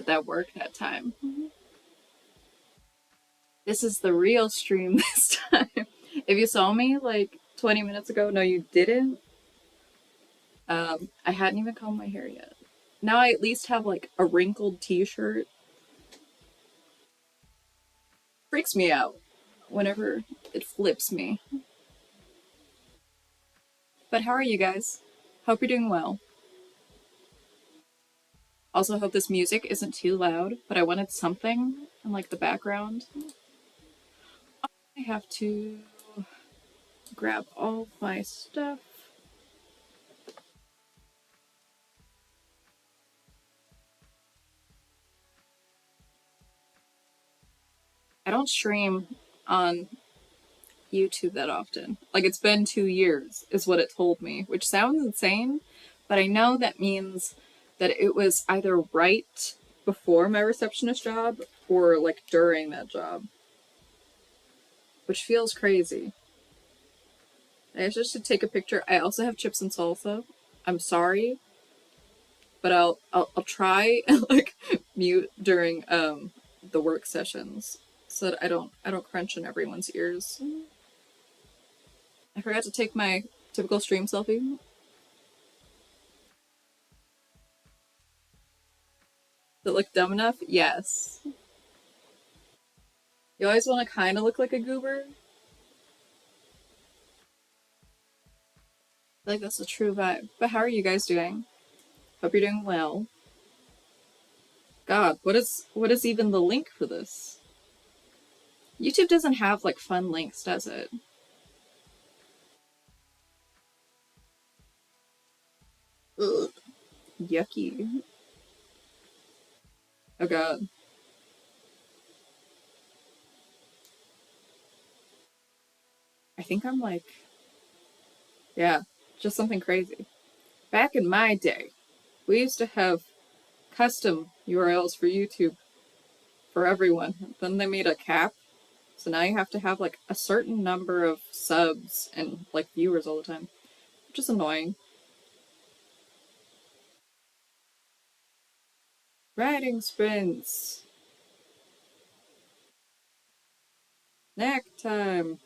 that work that time. This is the real stream this time. If you saw me like 20 minutes ago, no, you didn't. I hadn't even combed my hair yet. Now I at least have like a wrinkled t-shirt. Freaks me out whenever it flips me. But how are you guys? Hope you're doing well. Also hope this music isn't too loud, but I wanted something in like the background. I have to grab all my stuff. I don't stream on YouTube that often. Like, it's been 2 years, is what it told me, which sounds insane, but I know that means that it was either right before my receptionist job or like during that job, which feels crazy. I just should take a picture. I also have chips and salsa. I'm sorry, but I'll try and like mute during the work sessions so that I don't crunch in everyone's ears. I forgot to take my typical stream selfie. Does it look dumb enough? Yes. You always want to kind of look like a goober. I feel like that's a true vibe. But how are you guys doing? Hope you're doing well. God, what is even the link for this? YouTube doesn't have like fun links, does it? Ugh. Yucky. Oh god. I think I'm like, yeah, just something crazy. Back in my day, we used to have custom URLs for YouTube for everyone. Then they made a cap. So now you have to have like a certain number of subs and like viewers all the time, which is annoying. Writing sprints. Snack time.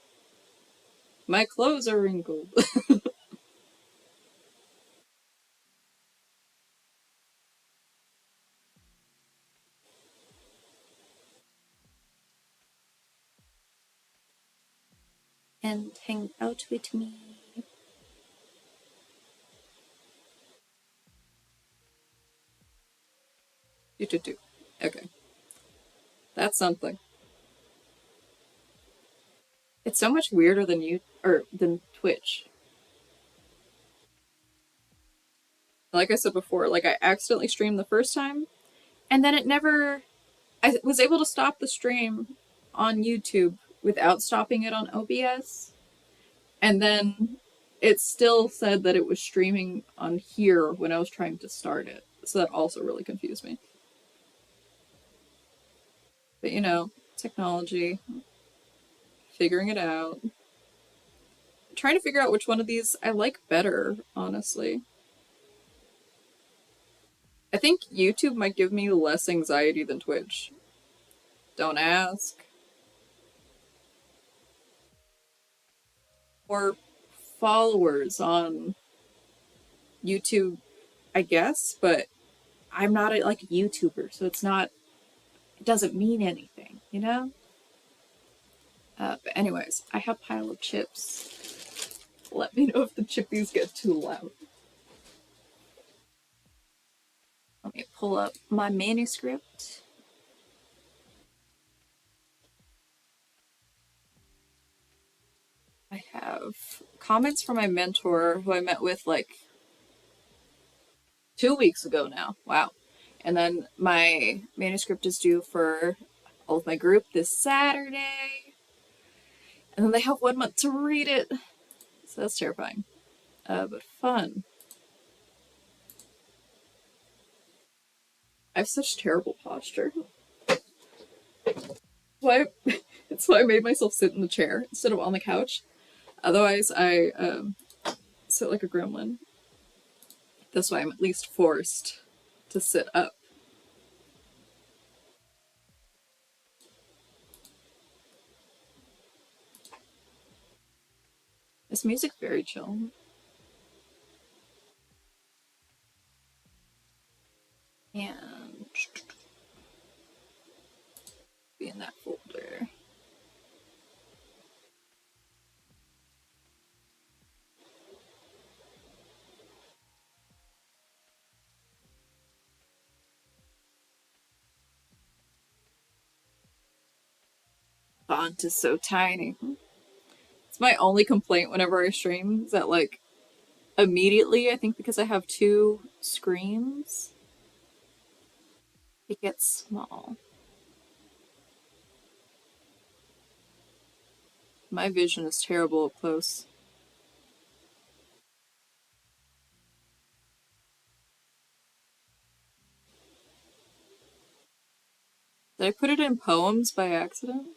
My clothes are wrinkled. And hang out with me. Do. Okay. That's something. It's so much weirder than than Twitch. Like I said before, like I accidentally streamed the first time, and then it never. I was able to stop the stream on YouTube without stopping it on OBS, and then it still said that it was streaming on here when I was trying to start it. So that also really confused me. But you know, technology, figuring it out. Trying to figure out which one of these I like better, honestly. I think YouTube might give me less anxiety than Twitch. Don't ask. Or followers on YouTube, I guess, but I'm not like a YouTuber, so it doesn't mean anything, you know? But anyways, I have a pile of chips. Let me know if the chippies get too loud. Let me pull up my manuscript. I have comments from my mentor who I met with like 2 weeks ago now. Wow. And then my manuscript is due for all of my group this Saturday. And then they have 1 month to read it. So that's terrifying. But fun. I have such terrible posture. Why? It's why I made myself sit in the chair instead of on the couch. Otherwise, I sit like a gremlin. That's why I'm at least forced to sit up. This music's very chill. And be in that folder. Font is so tiny. It's my only complaint whenever I stream is that, like, immediately, I think because I have two screens, it gets small. My vision is terrible up close. Did I put it in poems by accident?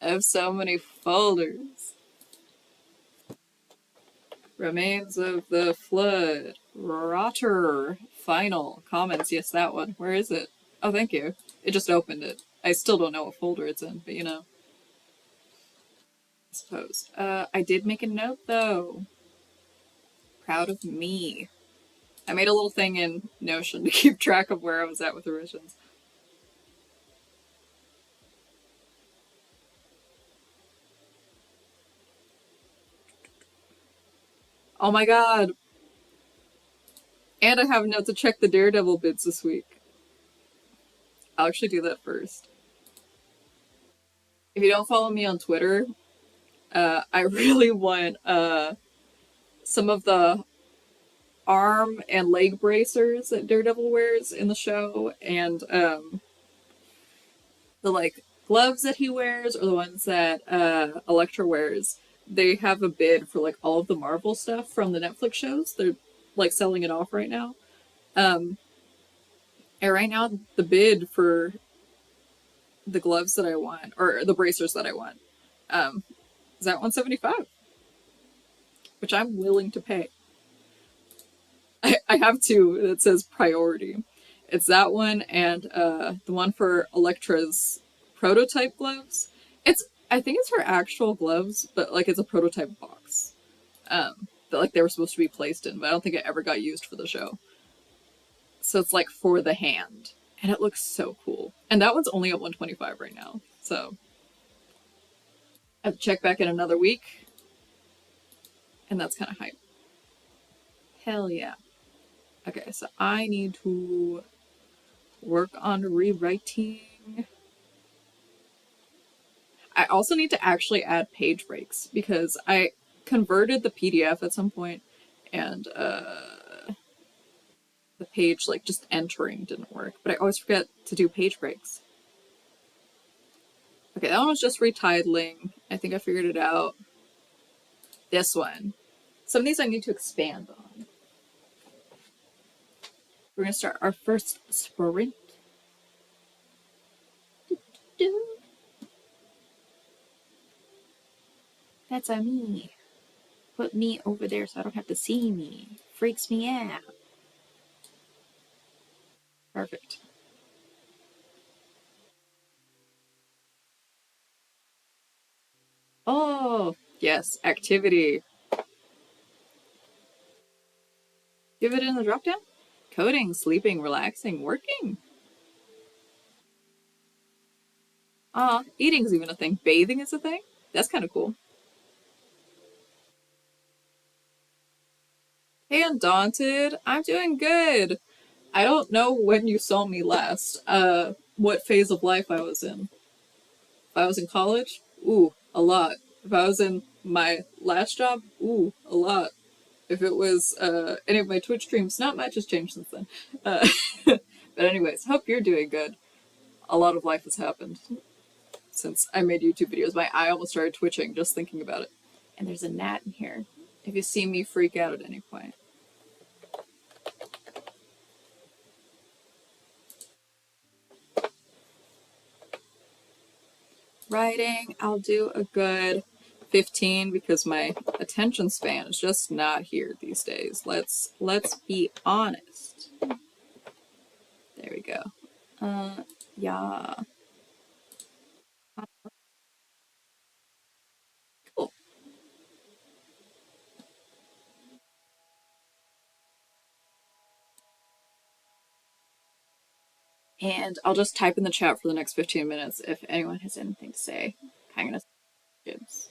I have so many folders. Remains of the Flood. Rotter. Final. Comments. Yes, that one. Where is it? Oh, thank you. It just opened it. I still don't know what folder it's in, but you know. I suppose. I did make a note, though. Proud of me. I made a little thing in Notion to keep track of where I was at with revisions. Oh my god. And I have a note to check the Daredevil bids this week. I'll actually do that first. If you don't follow me on Twitter, I really want some of the arm and leg bracers that Daredevil wears in the show, and the like gloves that he wears, or the ones that Elektra wears. They have a bid for like all of the Marvel stuff from the Netflix shows. They're like selling it off right now. Um, and right now, the bid for the gloves that I want, or the bracers that I want, um, is at 175, which I'm willing to pay. I have two that says priority. It's that one and the one for Elektra's prototype gloves. It's I think it's her actual gloves, but like it's a prototype box that like they were supposed to be placed in, but I don't think it ever got used for the show. So it's like for the hand, and it looks so cool. And that one's only at 125 right now, so I have to check back in another week, and that's kind of hype. Hell yeah. Okay, so I need to work on rewriting. I also need to actually add page breaks because I converted the PDF at some point and the page, like, just entering didn't work. But I always forget to do page breaks. Okay, that one was just retitling. I think I figured it out. This one. Some of these I need to expand on. We're going to start our first sprint. That's a me. Put me over there so I don't have to see me. Freaks me out. Perfect. Oh, yes, activity. Give it in the drop down. Coding, sleeping, relaxing, working. Eating's even a thing. Bathing is a thing. That's kind of cool. Hey, Undaunted. I'm doing good. I don't know when you saw me last. What phase of life I was in. If I was in college, ooh, a lot. If I was in my last job, ooh, a lot. If it was any of my Twitch streams, not much has changed since then. But anyways, hope you're doing good. A lot of life has happened since I made YouTube videos. My eye almost started twitching just thinking about it. And there's a gnat in here. If you see me freak out at any point. Writing, I'll do a good 15 because my attention span is just not here these days. Let's be honest. There we go. Yeah. Cool. And I'll just type in the chat for the next 15 minutes if anyone has anything to say. I'm gonna kids.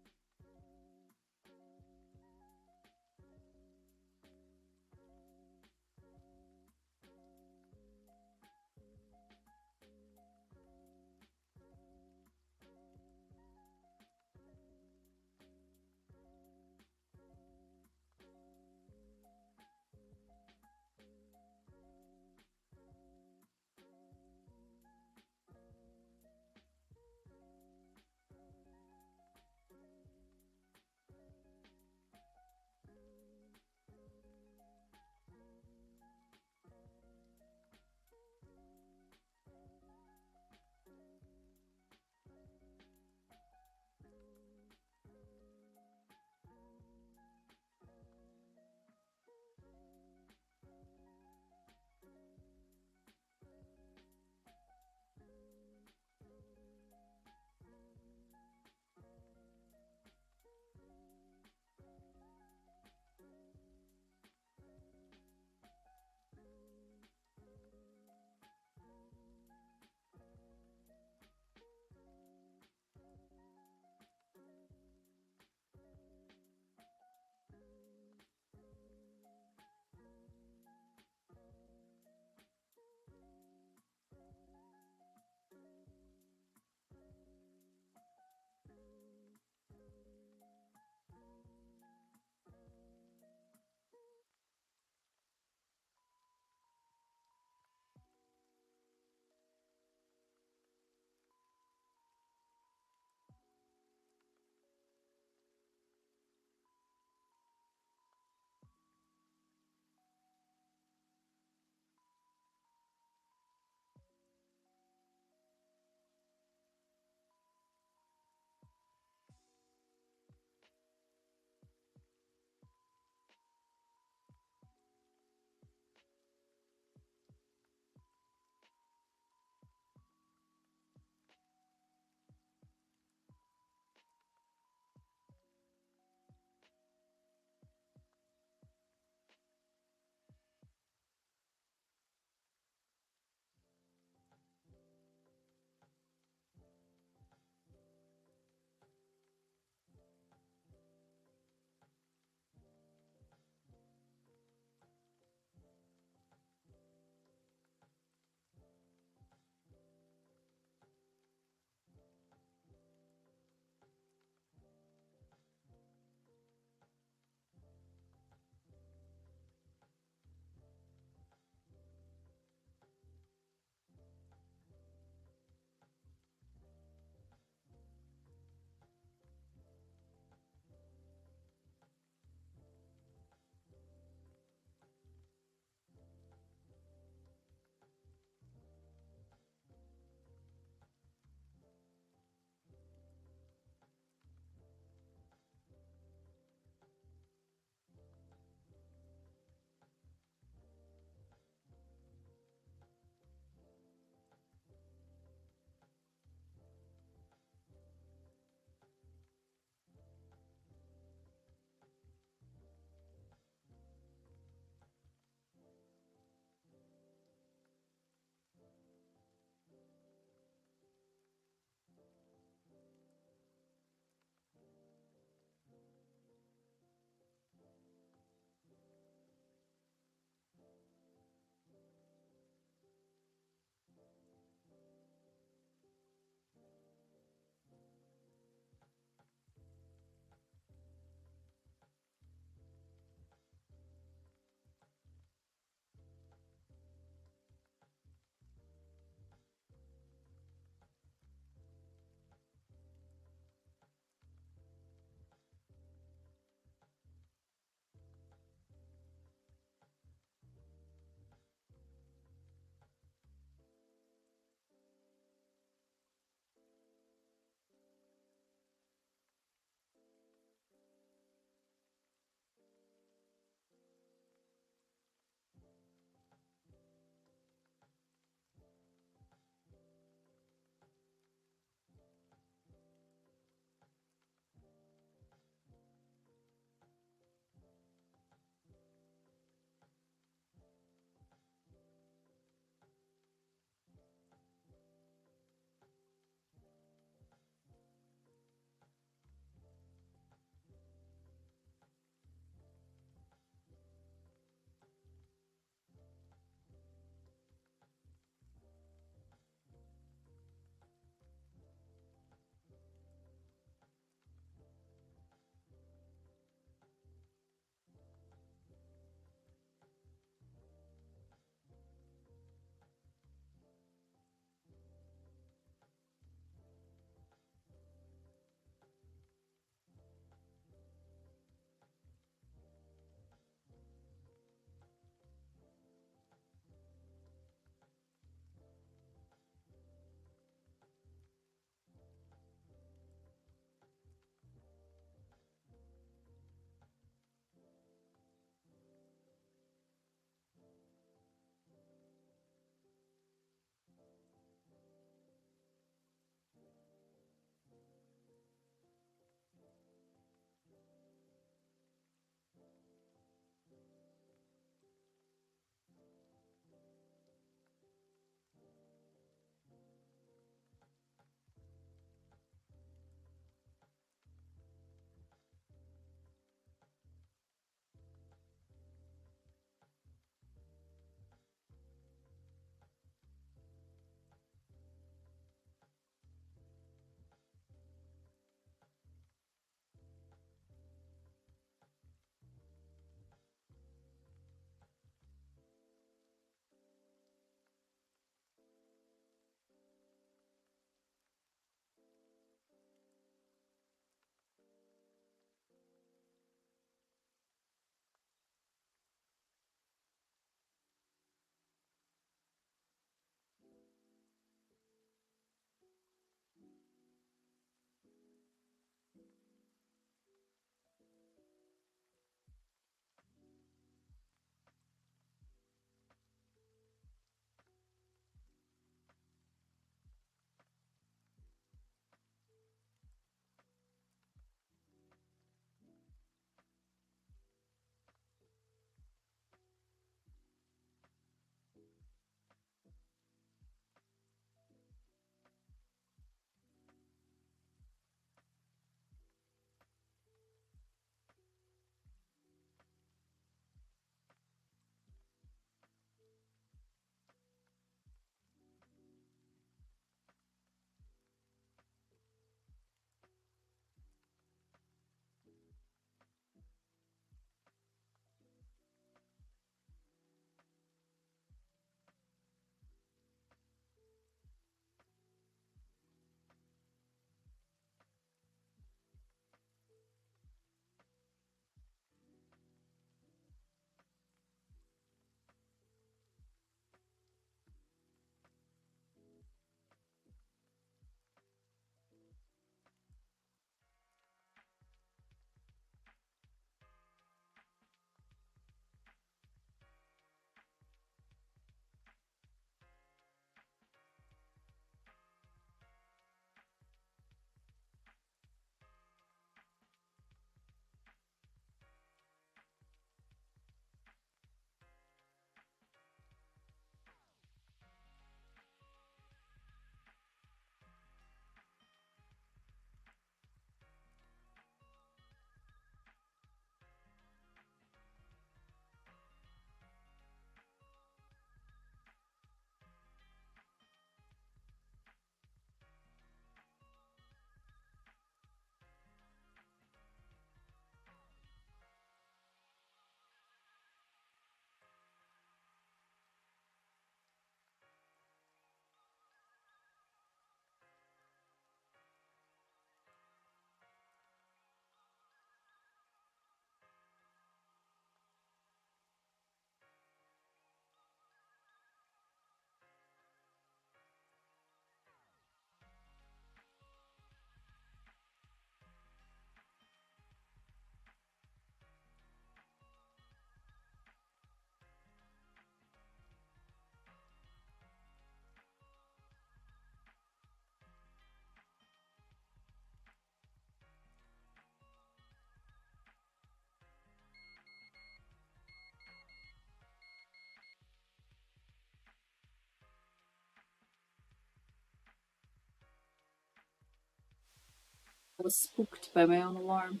I was spooked by my own alarm.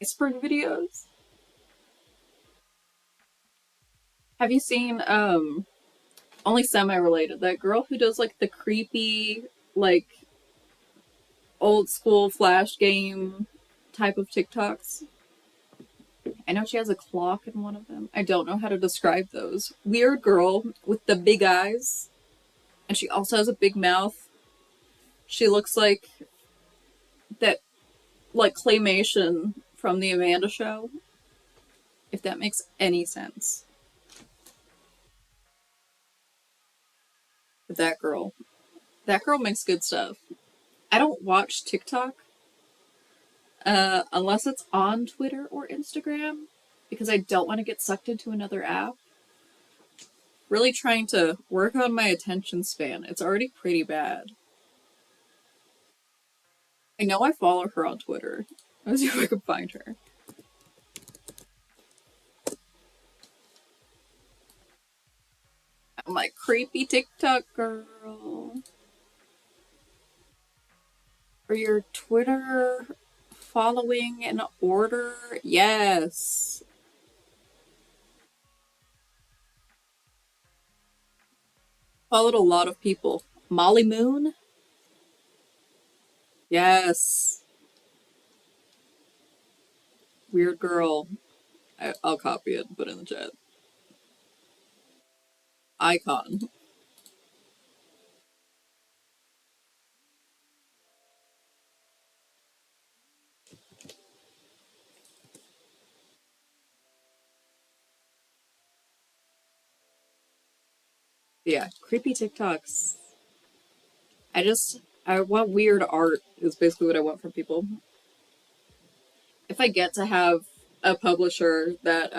Spring videos. Have you seen only semi related that girl who does like the creepy like old school flash game type of TikToks? I know she has a clock in one of them. I don't know how to describe those. Weird girl with the big eyes, and she also has a big mouth. She looks like that, like claymation from the Amanda Show, if that makes any sense. But that girl makes good stuff. I don't watch TikTok unless it's on Twitter or Instagram because I don't want to get sucked into another app. Really trying to work on my attention span. It's already pretty bad. I know I follow her on Twitter. Let's see if I can find her. I'm like, creepy TikTok girl. For your Twitter following in order? Yes. Followed a lot of people. Molly Moon? Yes. Weird girl. I'll copy it and put it in the chat. Icon. Yeah, creepy TikToks. I want weird art, is basically what I want from people. If I get to have a publisher that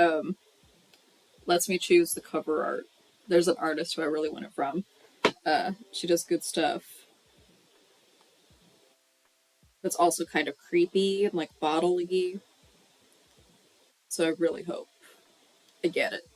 lets me choose the cover art, there's an artist who I really want it from. She does good stuff. That's also kind of creepy and like bodily. So I really hope I get it.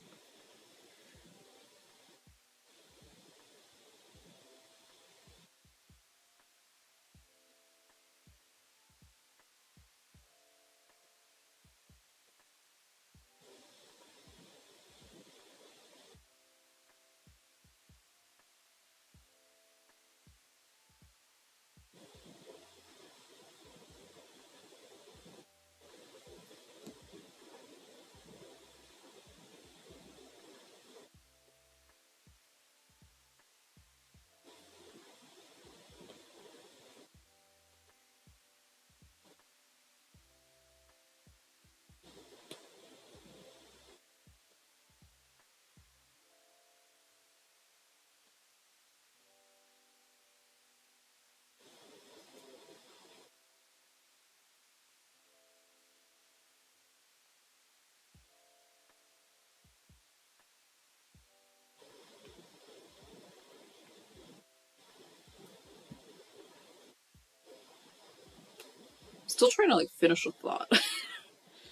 Still trying to like finish a thought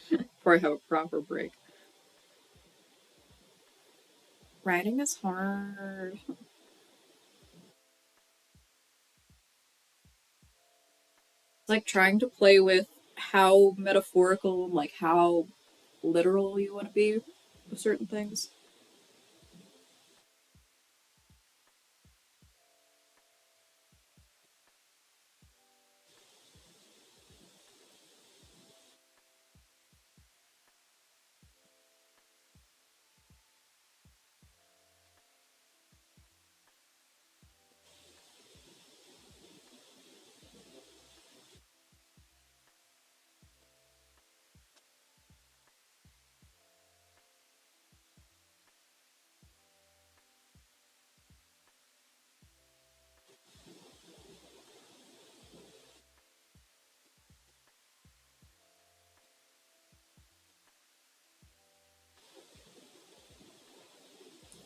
before I have a proper break. Writing is hard. It's like trying to play with how metaphorical and like how literal you want to be with certain things.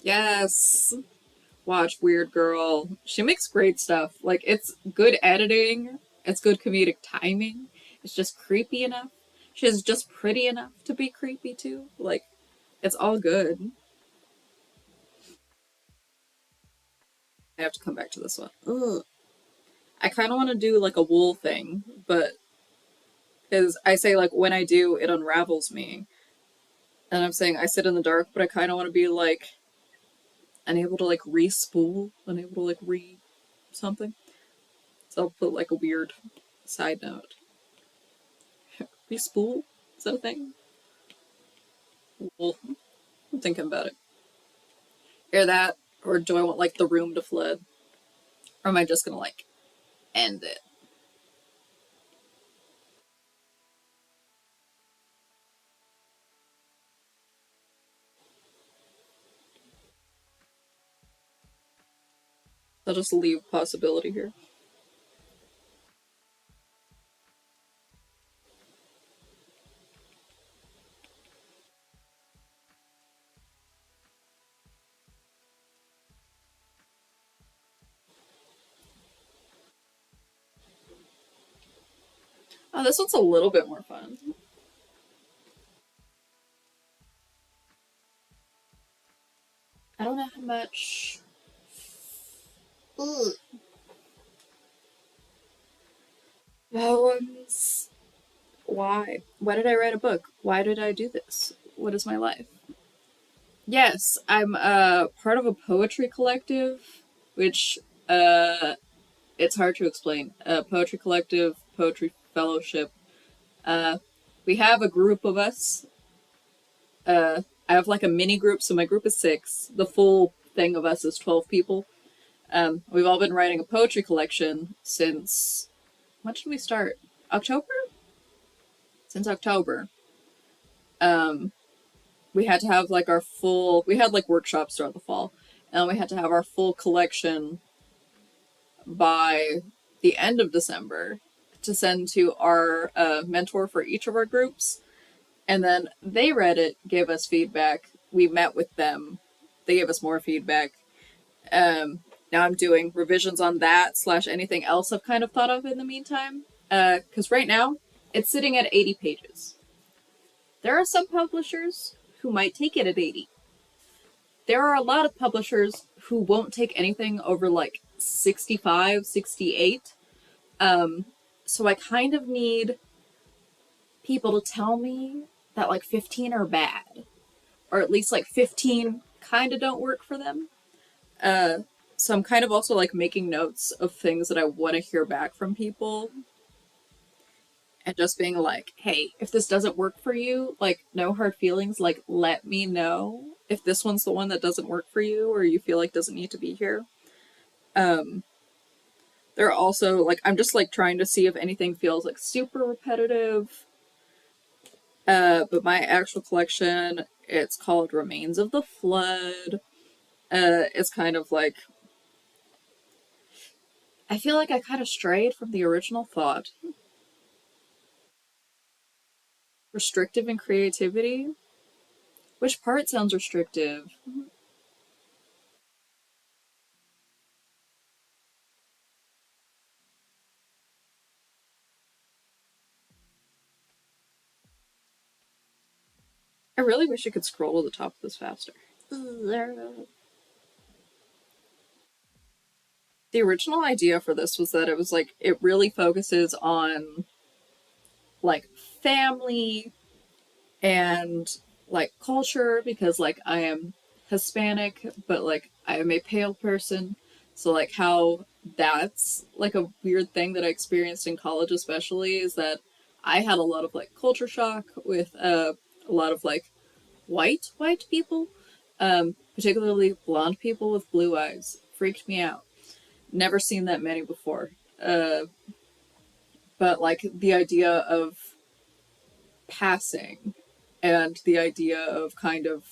Yes. Watch Weird Girl. She makes great stuff. Like, it's good editing, it's good comedic timing, it's just creepy enough. She's just pretty enough to be creepy too. Like, it's all good. I have to come back to this one. Ugh. I kind of want to do like a wool thing, but because I say like when I do, it unravels me. And I'm saying I sit in the dark, but I kind of want to be like unable to like re-spool, unable to like re something. So I'll put like a weird side note. Re-spool? Is that a thing? Well, I'm thinking about it. Or that, or do I want like the room to flood? Or am I just gonna like end it? I'll just leave possibility here. Oh, this one's a little bit more fun. I don't know how much. Ugh. Poems. Why? Why did I write a book? Why did I do this? What is my life? Yes, I'm part of a poetry collective, which it's hard to explain. Poetry collective, poetry fellowship. Uh, we have a group of us. I have like a mini group, so my group is six. The full thing of us is 12 people. We've all been writing a poetry collection since. When did we start? October? Since October. Um, we had to have like our full. We had like workshops throughout the fall, and we had to have our full collection by the end of December to send to our mentor for each of our groups. And then they read it, gave us feedback. We met with them. They gave us more feedback. Um, Now I'm doing revisions on that slash anything else I've kind of thought of in the meantime. Because right now it's sitting at 80 pages. There are some publishers who might take it at 80. There are a lot of publishers who won't take anything over like 65, 68. Um, so I kind of need people to tell me that like 15 are bad, or at least like 15 kind of don't work for them. Uh, so I'm kind of also like making notes of things that I want to hear back from people and just being like, hey, if this doesn't work for you, like no hard feelings, like let me know if this one's the one that doesn't work for you or you feel like doesn't need to be here. Um, there are also like I'm just like trying to see if anything feels like super repetitive. But my actual collection, it's called Remains of the Flood. It's kind of like I feel like I kind of strayed from the original thought. Restrictive in creativity? Which part sounds restrictive? I really wish you could scroll to the top of this faster. The original idea for this was that it was like, it really focuses on like family and like culture because like I am Hispanic, but like I am a pale person. So like how that's like a weird thing that I experienced in college especially is that I had a lot of like culture shock with a lot of like white people, particularly blonde people with blue eyes. Freaked me out. Never seen that many before. Uh, but like the idea of passing and the idea of kind of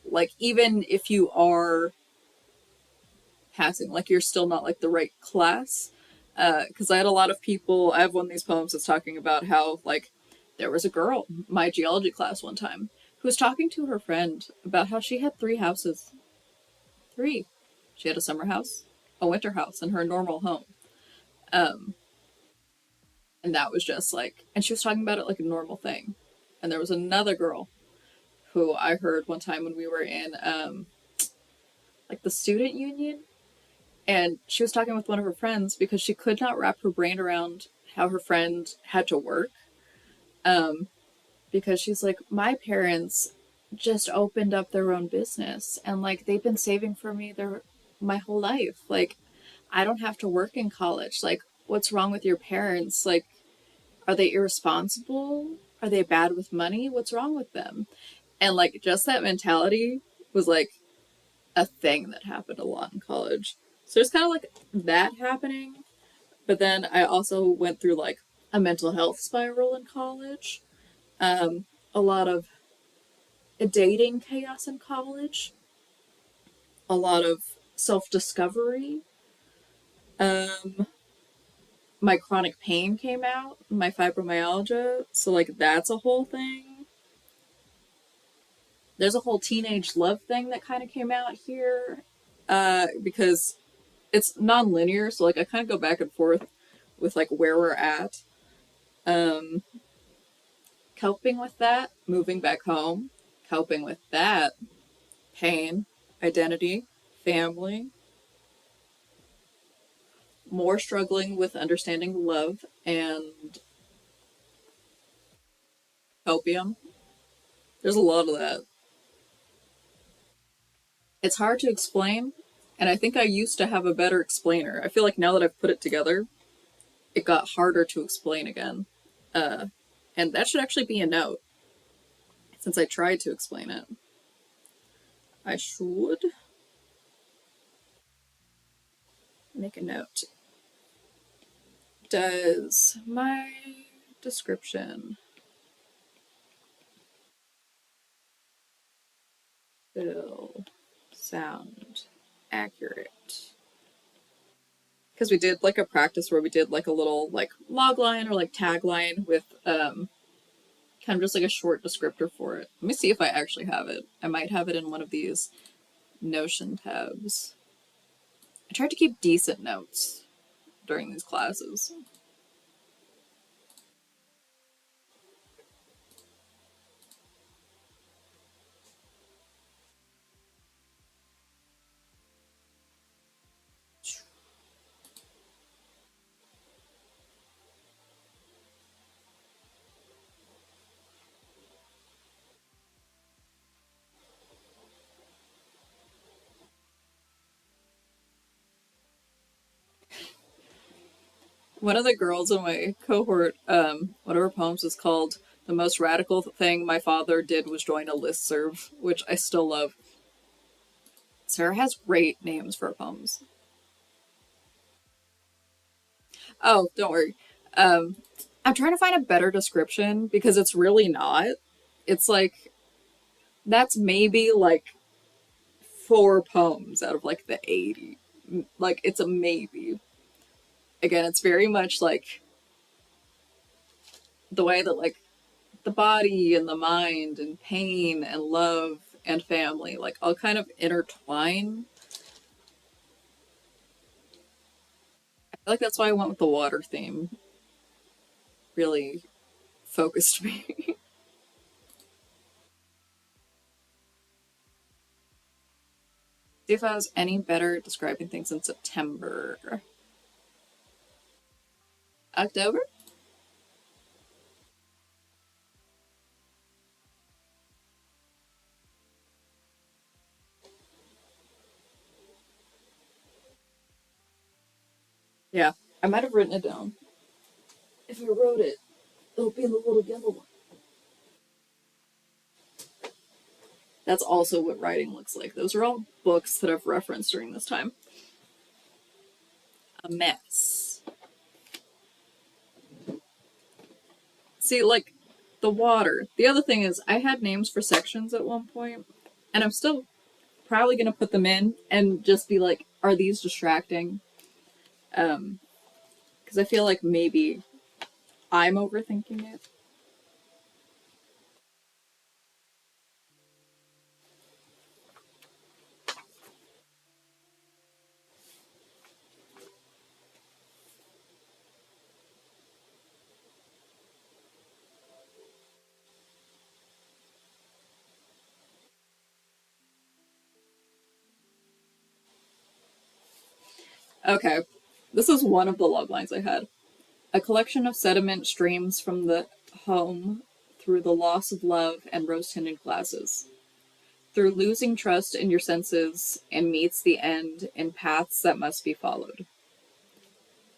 like even if you are passing like you're still not like the right class because I had a lot of people. I have one of these poems that's talking about how like there was a girl in my geology class one time who was talking to her friend about how she had three houses. Three. She had a summer house, a winter house, and her normal home. um and that was just like, and she was talking about it like a normal thing. And there was another girl who I heard one time when we were in like the student union. And she was talking with one of her friends because she could not wrap her brain around how her friend had to work. Um, because she's like, my parents just opened up their own business and like they've been saving for me their my whole life. Like I don't have to work in college. Like what's wrong with your parents? Like are they irresponsible? Are they bad with money? What's wrong with them? And like just that mentality was like a thing that happened a lot in college. So there's kind of like that happening. But then I also went through like a mental health spiral in college. A lot of dating chaos in college, a lot of self discovery. Um, my chronic pain came out, my fibromyalgia. So, like, that's a whole thing. There's a whole teenage love thing that kind of came out here because it's non-linear. So, like, I kind of go back and forth with, like, where we're at. Um, coping with that, moving back home, coping with that, pain, identity, family, more struggling with understanding love and opium. There's a lot of that. It's hard to explain, and I think I used to have a better explainer. I feel like now that I've put it together, it got harder to explain again. Uh, and that should actually be a note, since I tried to explain it. I should make a note. Does my description still sound accurate? Because we did like a practice where we did like a little like log line or like tagline with kind of just like a short descriptor for it. Let me see if I actually have it. I might have it in one of these Notion tabs. I tried to keep decent notes during these classes. One of the girls in my cohort, one of her poems is called "The Most Radical Thing My Father Did Was Join a Listserv," which I still love. Sarah has great names for her poems. Oh, don't worry. Um, I'm trying to find a better description because it's really not. It's like that's maybe like four poems out of like the 80. Like it's a maybe. Again, it's very much like the way that like the body and the mind and pain and love and family like all kind of intertwine. I feel like that's why I went with the water theme. Really focused me. See if I was any better at describing things in September. October? Yeah. I might have written it down. If I wrote it, it'll be in the little yellow one. That's also what writing looks like. Those are all books that I've referenced during this time. A mess. See, like the water. The other thing is, I had names for sections at one point, and I'm still probably going to put them in and just be like, are these distracting? Because I feel like maybe I'm overthinking it. Okay, this is one of the log lines I had. A collection of sediment streams from the home through the loss of love and rose tinted glasses, through losing trust in your senses, and meets the end in paths that must be followed.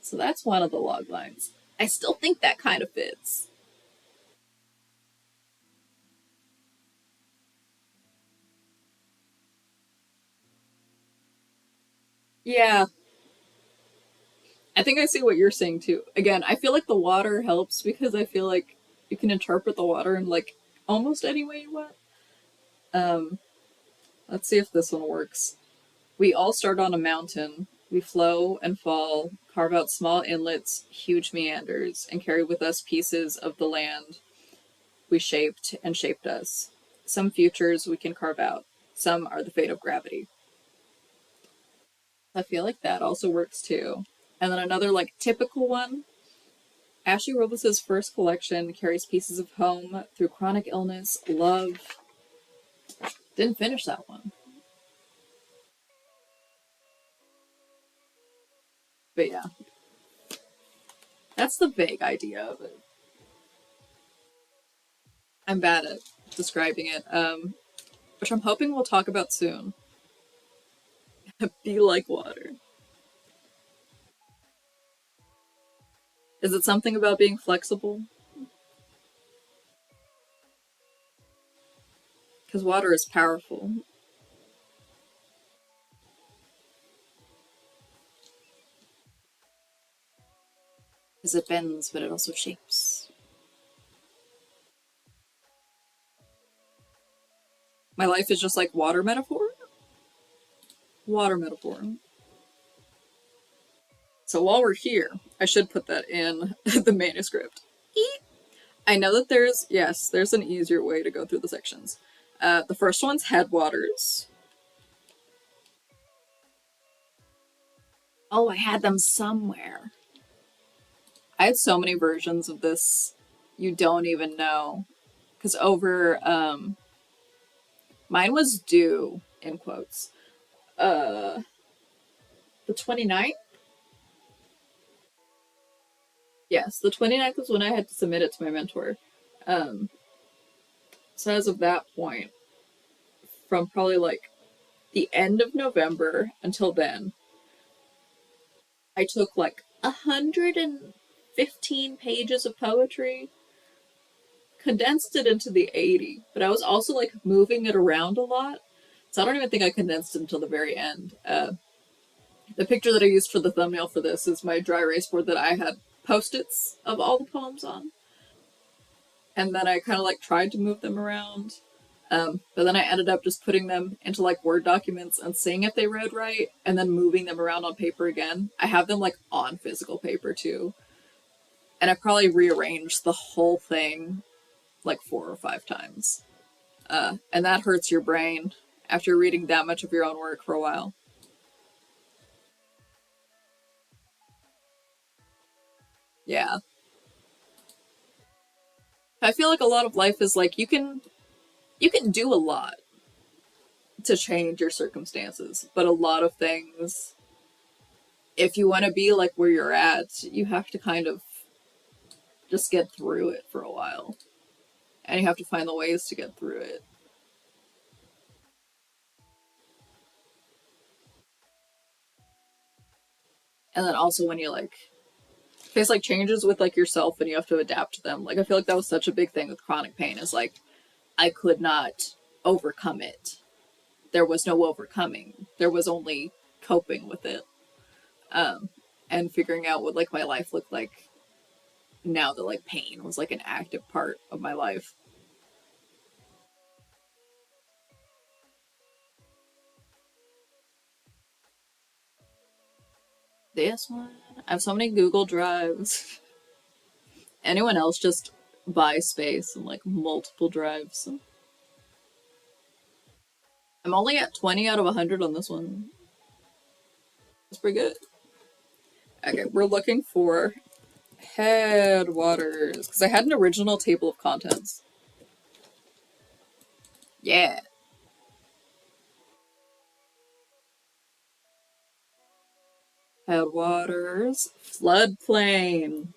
So that's one of the log lines. I still think that kind of fits. Yeah, I think I see what you're saying too. Again, I feel like the water helps because I feel like you can interpret the water in like almost any way you want. Um, let's see if this one works. We all start on a mountain. We flow and fall, carve out small inlets, huge meanders, and carry with us pieces of the land we shaped and shaped us. Some futures we can carve out. Some are the fate of gravity. I feel like that also works too. And then another like typical one. Ashley Robles' first collection carries pieces of home through chronic illness, love. Didn't finish that one. But yeah, that's the vague idea of it. I'm bad at describing it, which I'm hoping we'll talk about soon. Be like water. Is it something about being flexible? Because water is powerful. Because it bends, but it also shapes. My life is just like water metaphor? Water metaphor. So while we're here, I should put that in the manuscript. I know that there's an easier way to go through the sections. The first one's headwaters. Oh, I had them somewhere. I had so many versions of this, you don't even know. Because mine was due, in quotes, uh, the 29th? Yes, the 29th was when I had to submit it to my mentor. Um, so as of that point, from probably like the end of November until then, I took like 115 pages of poetry, condensed it into the 80, but I was also like moving it around a lot. So I don't even think I condensed it until the very end. The picture that I used for the thumbnail for this is my dry erase board that I had post-its of all the poems on. And then I kind of like tried to move them around. But then I ended up just putting them into like Word documents and seeing if they read right and then moving them around on paper again. I have them like on physical paper too. And I probably rearranged the whole thing like 4 or 5 times. And that hurts your brain after reading that much of your own work for a while. Yeah. I feel like a lot of life is like you can do a lot to change your circumstances, but a lot of things, if you want to be like where you're at, you have to kind of just get through it for a while. And you have to find the ways to get through it. And then also when you like face like changes with like yourself and you have to adapt to them. Like I feel like that was such a big thing with chronic pain is like I could not overcome it. There was no overcoming. There was only coping with it. Um and figuring out what like my life looked like now that like pain was like an active part of my life. This one, I have so many Google Drives. Anyone else just buy space and like multiple drives? I'm only at 20 out of 100 on this one. That's pretty good. Okay, we're looking for headwaters because I had an original table of contents. Yeah. Headwaters, floodplain.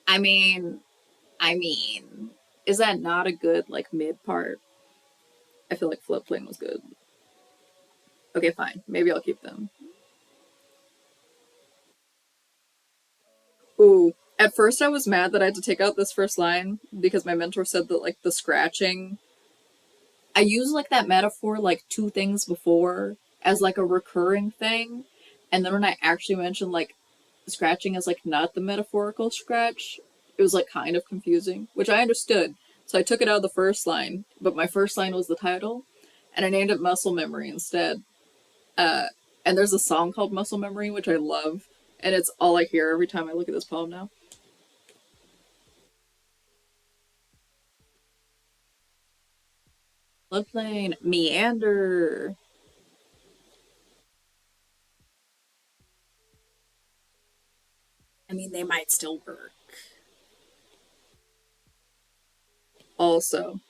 I mean, I mean, is that not a good like mid part? I feel like floodplain was good. Okay, fine. Maybe I'll keep them. Ooh. At first I was mad that I had to take out this first line because my mentor said that like the scratching I used like that metaphor like two things before as like a recurring thing. And then when I actually mentioned like scratching as like not the metaphorical scratch, it was like kind of confusing, which I understood. So I took it out of the first line, but my first line was the title, and I named it Muscle Memory instead. Uh, and there's a song called Muscle Memory, which I love, and it's all I hear every time I look at this poem now. Floodplain, meander. I mean, they might still work. Also,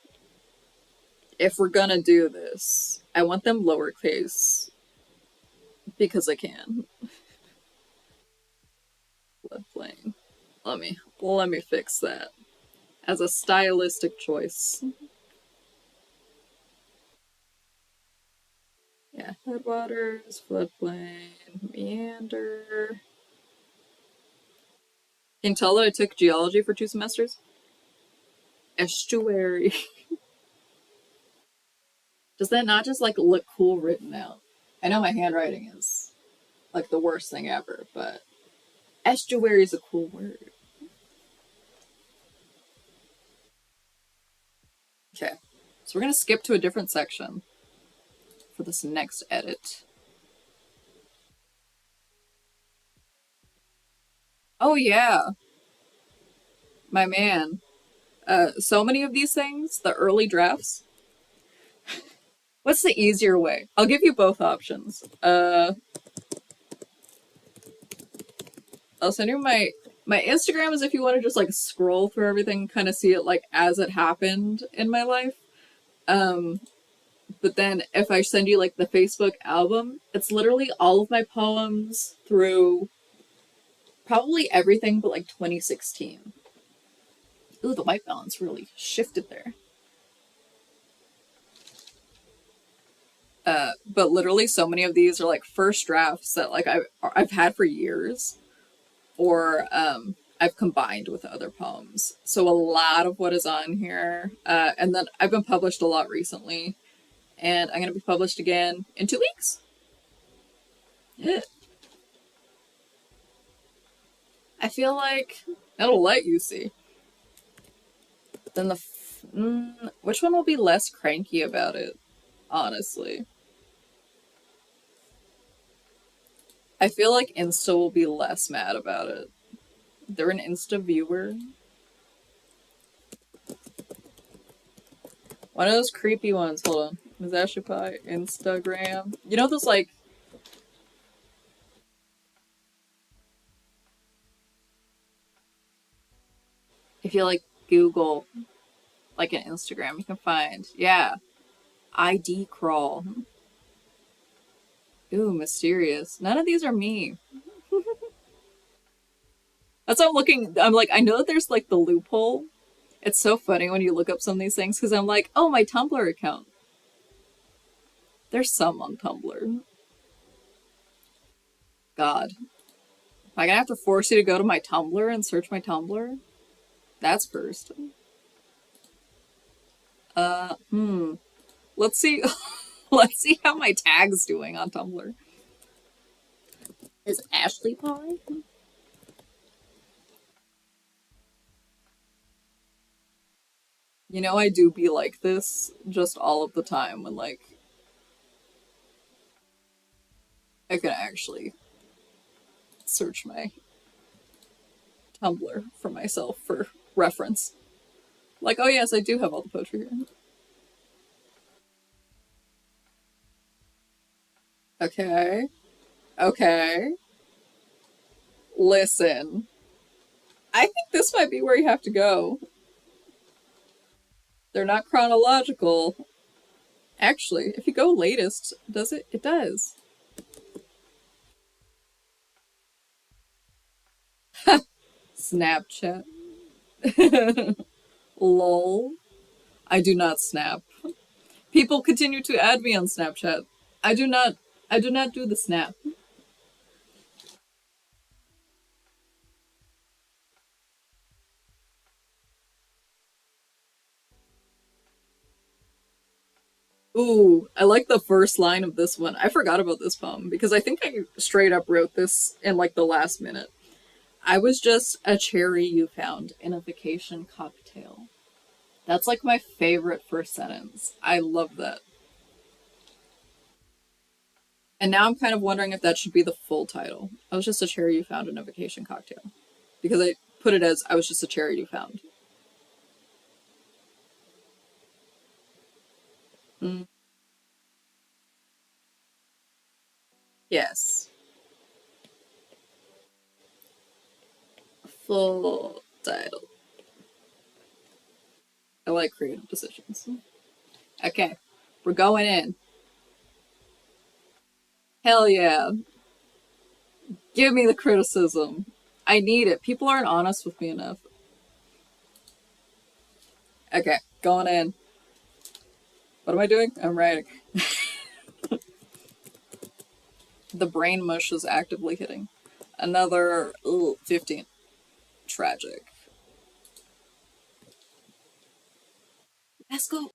if we're gonna do this, I want them lowercase because I can. Floodplain. Let me fix that as a stylistic choice. Yeah, headwaters, floodplain, meander. Can you tell that I took geology for 2 semesters? Estuary. Does that not just like look cool written out? I know my handwriting is like the worst thing ever, but estuary is a cool word. Okay, so we're gonna skip to a different section for this next edit. Oh yeah, my man. So many of these things, the early drafts. What's the easier way? I'll give you both options. I'll send you my Instagram is if you want to just like scroll through everything, kind of see it like as it happened in my life. Um, but then if I send you like the Facebook album, it's literally all of my poems through probably everything but like 2016. Ooh, the white balance really shifted there. But literally, so many of these are like first drafts that like I've had for years, or I've combined with other poems. So a lot of what is on here, and then I've been published a lot recently, and I'm gonna be published again in 2 weeks. Yeah. I feel like it'll let you see. Then which one will be less cranky about it? Honestly, I feel like Insta will be less mad about it. They're an Insta viewer. One of those creepy ones. Hold on. Mizashi Pie, Instagram. You know those like if you like Google like an Instagram, you can find ID crawl. Ooh, mysterious. None of these are me. That's what I'm looking. I'm like, I know that there's like the loophole. It's so funny when you look up some of these things because I'm like, oh, my Tumblr account. There's some on Tumblr. God. Am I gonna have to force you to go to my Tumblr and search my Tumblr? That's cursed. Let's see. Let's see how my tag's doing on Tumblr. Is Ashley Pie? You know, I do be like this just all of the time when, like, I can actually search my Tumblr for myself for reference. Like, oh, yes, I do have all the poetry here. Okay. Okay. Listen. I think this might be where you have to go. They're not chronological. Actually, if you go latest, does it? It does. Snapchat. Lol. I do not snap. People continue to add me on Snapchat. I do not. I do not do the snap. Ooh, I like the first line of this one. I forgot about this poem because I think I straight up wrote this in like the last minute. I was just a cherry you found in a vacation cocktail. That's like my favorite first sentence. I love that. And now I'm kind of wondering if that should be the full title. I was just a cherry you found in a vacation cocktail. Because I put it as I was just a cherry you found. Mm, yes. Full title. I like creative decisions. Okay, we're going in. Hell yeah. Give me the criticism. I need it. People aren't honest with me enough. Okay, going in. What am I doing? I'm writing. The brain mush is actively hitting. Another 15. Tragic. Let's go.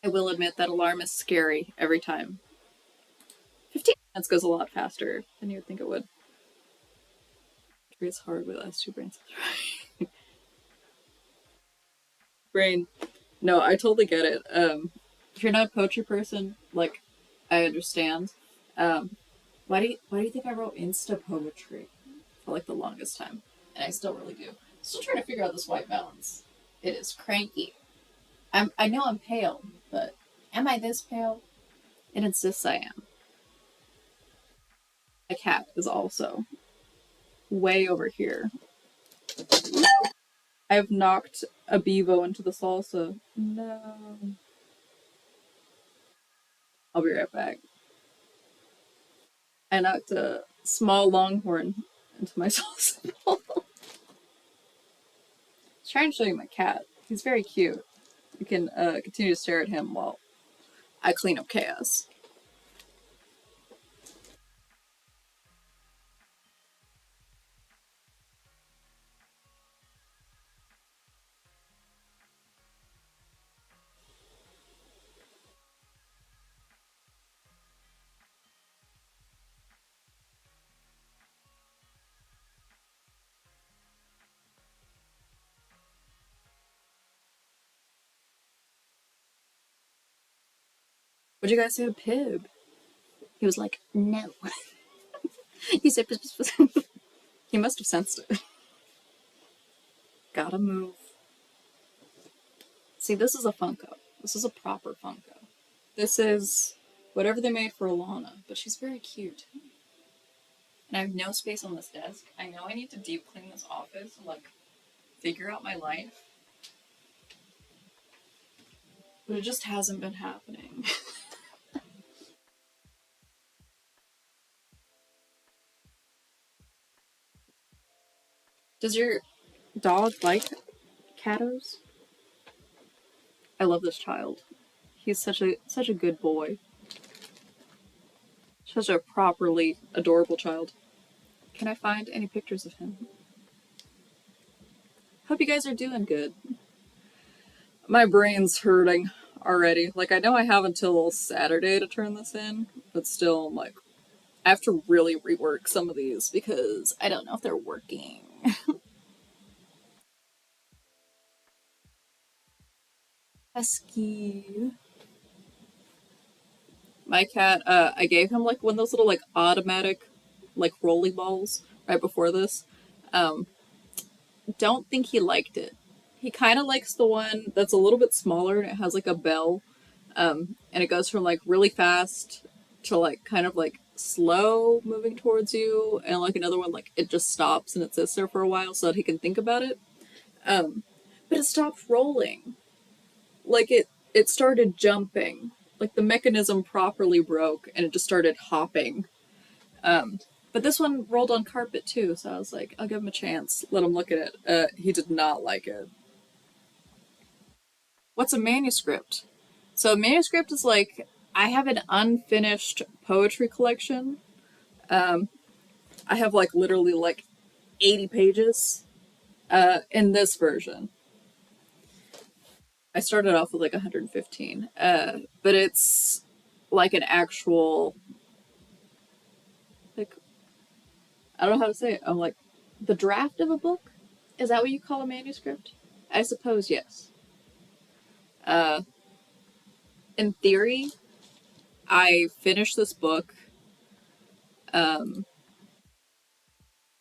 I will admit that alarm is scary every time. 15 minutes goes a lot faster than you would think it would. It's hard with us two brains. Brain. No, I totally get it. If you're not a poetry person, like, I understand. Um, why do you think I wrote Insta poetry for like the longest time? And I still really do. Still trying to figure out this white balance. It is cranky. I know I'm pale, but am I this pale? It insists I am. My cat is also way over here. I've knocked a bevo into the salsa. No. I'll be right back. I knocked a small longhorn into my salsa bowl. Trying to show you my cat. He's very cute. You can continue to stare at him while I clean up chaos. What'd you guys say to Pib? He was like, no. He said, piss, piss, piss. He must have sensed it. Gotta move. See, this is a Funko. This is a proper Funko. This is whatever they made for Alana, but she's very cute. And I have no space on this desk. I know I need to deep clean this office and like figure out my life, but it just hasn't been happening. Does your dog like Catos? I love this child. He's such a good boy. Such a properly adorable child. Can I find any pictures of him? Hope you guys are doing good. My brain's hurting already. Like, I know I have until Saturday to turn this in, but still, I'm like, I have to really rework some of these because I don't know if they're working. Husky. My cat, I gave him like one of those little like automatic like rolly balls right before this. Um, don't think he liked it. He kind of likes the one that's a little bit smaller and it has like a bell. And it goes from like really fast to like kind of like slow moving towards you, and like another one like it just stops and it sits there for a while so that he can think about it. Um, but it stopped rolling. Like it started jumping. Like the mechanism properly broke and it just started hopping. Um, but this one rolled on carpet too, so I was like, I'll give him a chance. Let him look at it. He did not like it. What's a manuscript? So a manuscript is like I have an unfinished poetry collection. Um, I have like literally like 80 pages in this version. I started off with like 115, but it's like an actual like I don't know how to say it. I'm like the draft of a book. Is that what you call a manuscript? I suppose yes. Uh, in theory, I finished this book. Um,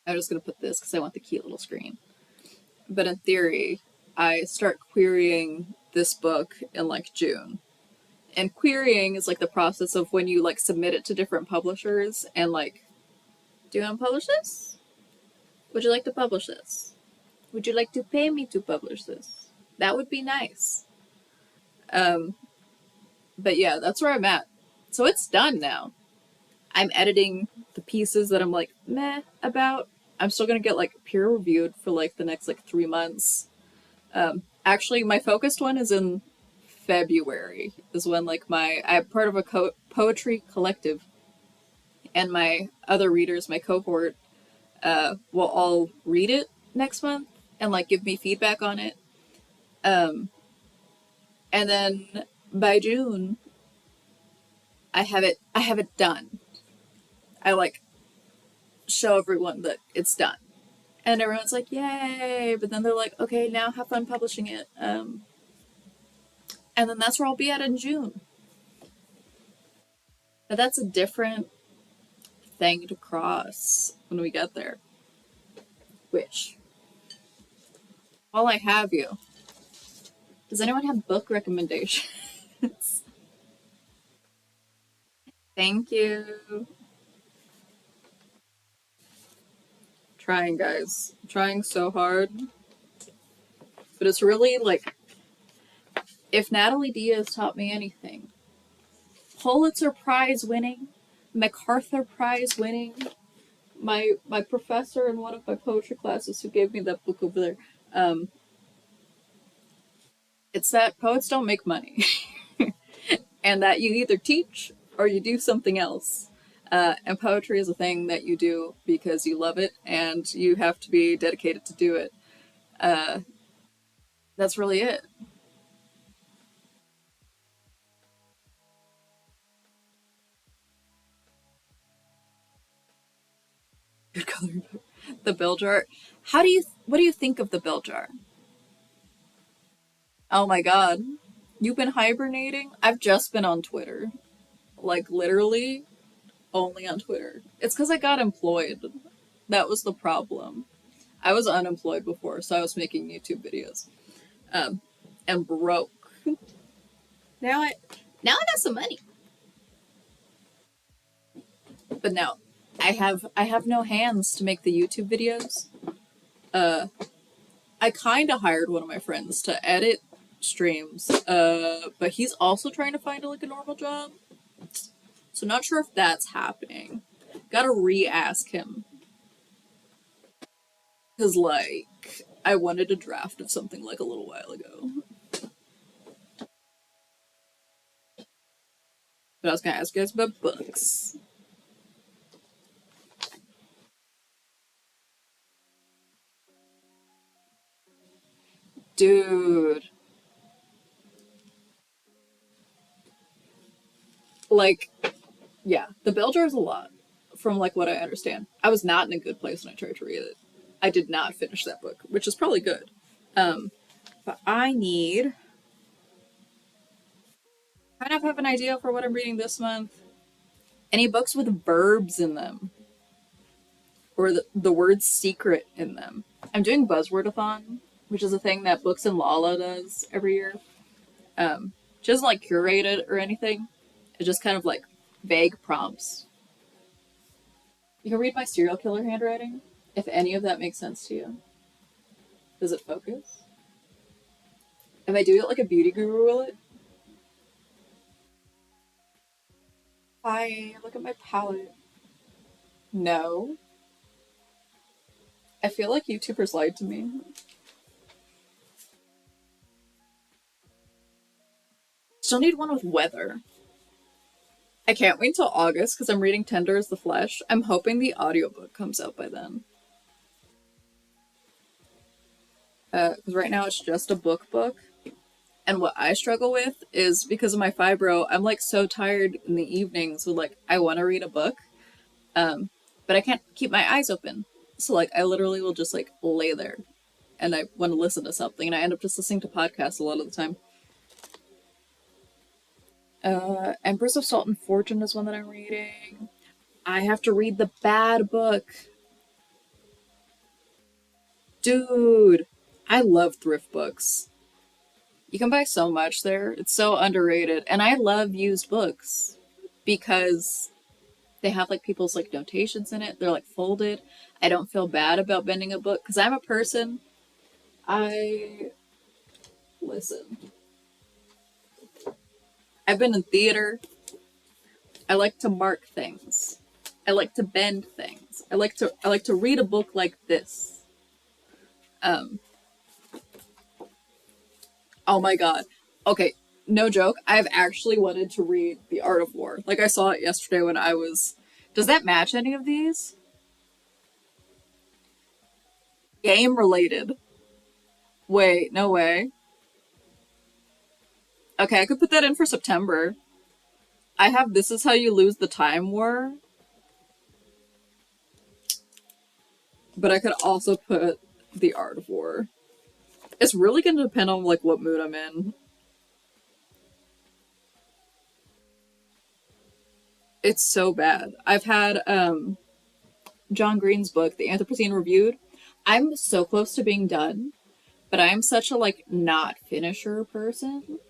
I'm just gonna put this because I want the cute little screen. But in theory, I start querying this book in like June. And querying is like the process of when you like submit it to different publishers and like, do you want to publish this? Would you like to publish this? Would you like to pay me to publish this? That would be nice. Um, but yeah, that's where I'm at. So it's done now. I'm editing the pieces that I'm like meh about. I'm still gonna get like peer reviewed for like the next like 3 months. Actually, my focused one is in February. Is when like I'm part of a poetry collective, and my other readers, my cohort, will all read it next month and like give me feedback on it. Um, and then by June, I have it done. I like show everyone that it's done. And everyone's like, yay! But then they're like, okay, now have fun publishing it. And then that's where I'll be at in June. But that's a different thing to cross when we get there. Which, while I have you, does anyone have book recommendations? Thank you. Trying, guys. Trying so hard. But it's really like, if Natalie Diaz taught me anything, Pulitzer Prize winning, MacArthur Prize winning, my professor in one of my poetry classes who gave me that book over there, it's that poets don't make money. And that you either teach or you do something else. And poetry is a thing that you do because you love it and you have to be dedicated to do it. That's really it. Good coloring book. The bell jar. What do you think of the bell jar? Oh my god. You've been hibernating? I've just been on Twitter. Like, literally, only on Twitter. It's because I got employed. That was the problem. I was unemployed before, so I was making YouTube videos. Um, and broke. Now I now I got some money. But now I have no hands to make the YouTube videos. Uh I kinda hired one of my friends to edit streams. But he's also trying to find like a normal job. So not sure if that's happening. Gotta re-ask him. Cause like I wanted a draft of something like a little while ago. But I was gonna ask you guys about books. Dude. Like, yeah, the bell jar is a lot, from like what I understand. I was not in a good place when I tried to read it. I did not finish that book, which is probably good. But I need kind of have an idea for what I'm reading this month. Any books with verbs in them or the word secret in them. I'm doing Buzzwordathon, which is a thing that Books and Lala does every year. She doesn't like curate it or anything. It's just kind of like vague prompts. You can read my serial killer handwriting if any of that makes sense to you. Does it focus? If I do it like a beauty guru will it? Hi, look at my palette. No. I feel like YouTubers lied to me. Still need one with weather. I can't wait until August because I'm reading Tender as the Flesh. I'm hoping the audiobook comes out by then. Because right now it's just a book. And what I struggle with is because of my fibro, I'm like so tired in the evenings with like, I want to read a book, but I can't keep my eyes open. So like, I literally will just like lay there and I want to listen to something and I end up just listening to podcasts a lot of the time. Empress of Salt and Fortune is one that I'm reading. I have to read the bad book. Dude, I love thrift books. You can buy so much there. It's so underrated. And I love used books because they have like people's like notations in it. They're like folded. I don't feel bad about bending a book because I'm a person. I listen. I've been in theater. I like to mark things. I like to bend things. I like to read a book like this. Um oh my god. Okay, no joke. I've actually wanted to read The Art of War. Like I saw it yesterday when I was. Does that match any of these? Game related. Wait, no way. Okay, I could put that in for September. I have This Is How You Lose the Time War, but I could also put The Art of War. It's really gonna depend on like what mood I'm in. It's so bad. I've had John Green's book, The Anthropocene Reviewed. I'm so close to being done, but I'm such a like not finisher person.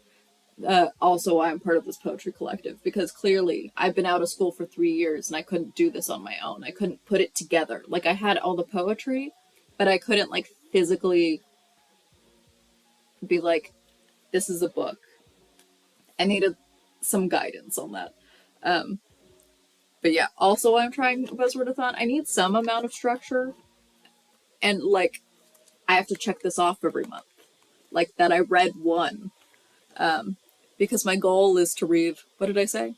Also, I'm part of this poetry collective because clearly I've been out of school for 3 years and I couldn't do this on my own. I couldn't put it together. Like I had all the poetry, but I couldn't like physically be like, this is a book. I needed some guidance on that. Um, but yeah, also I'm trying Buzzwordathon. I need some amount of structure and like I have to check this off every month. Like that I read one. Because my goal is to read, what did I say?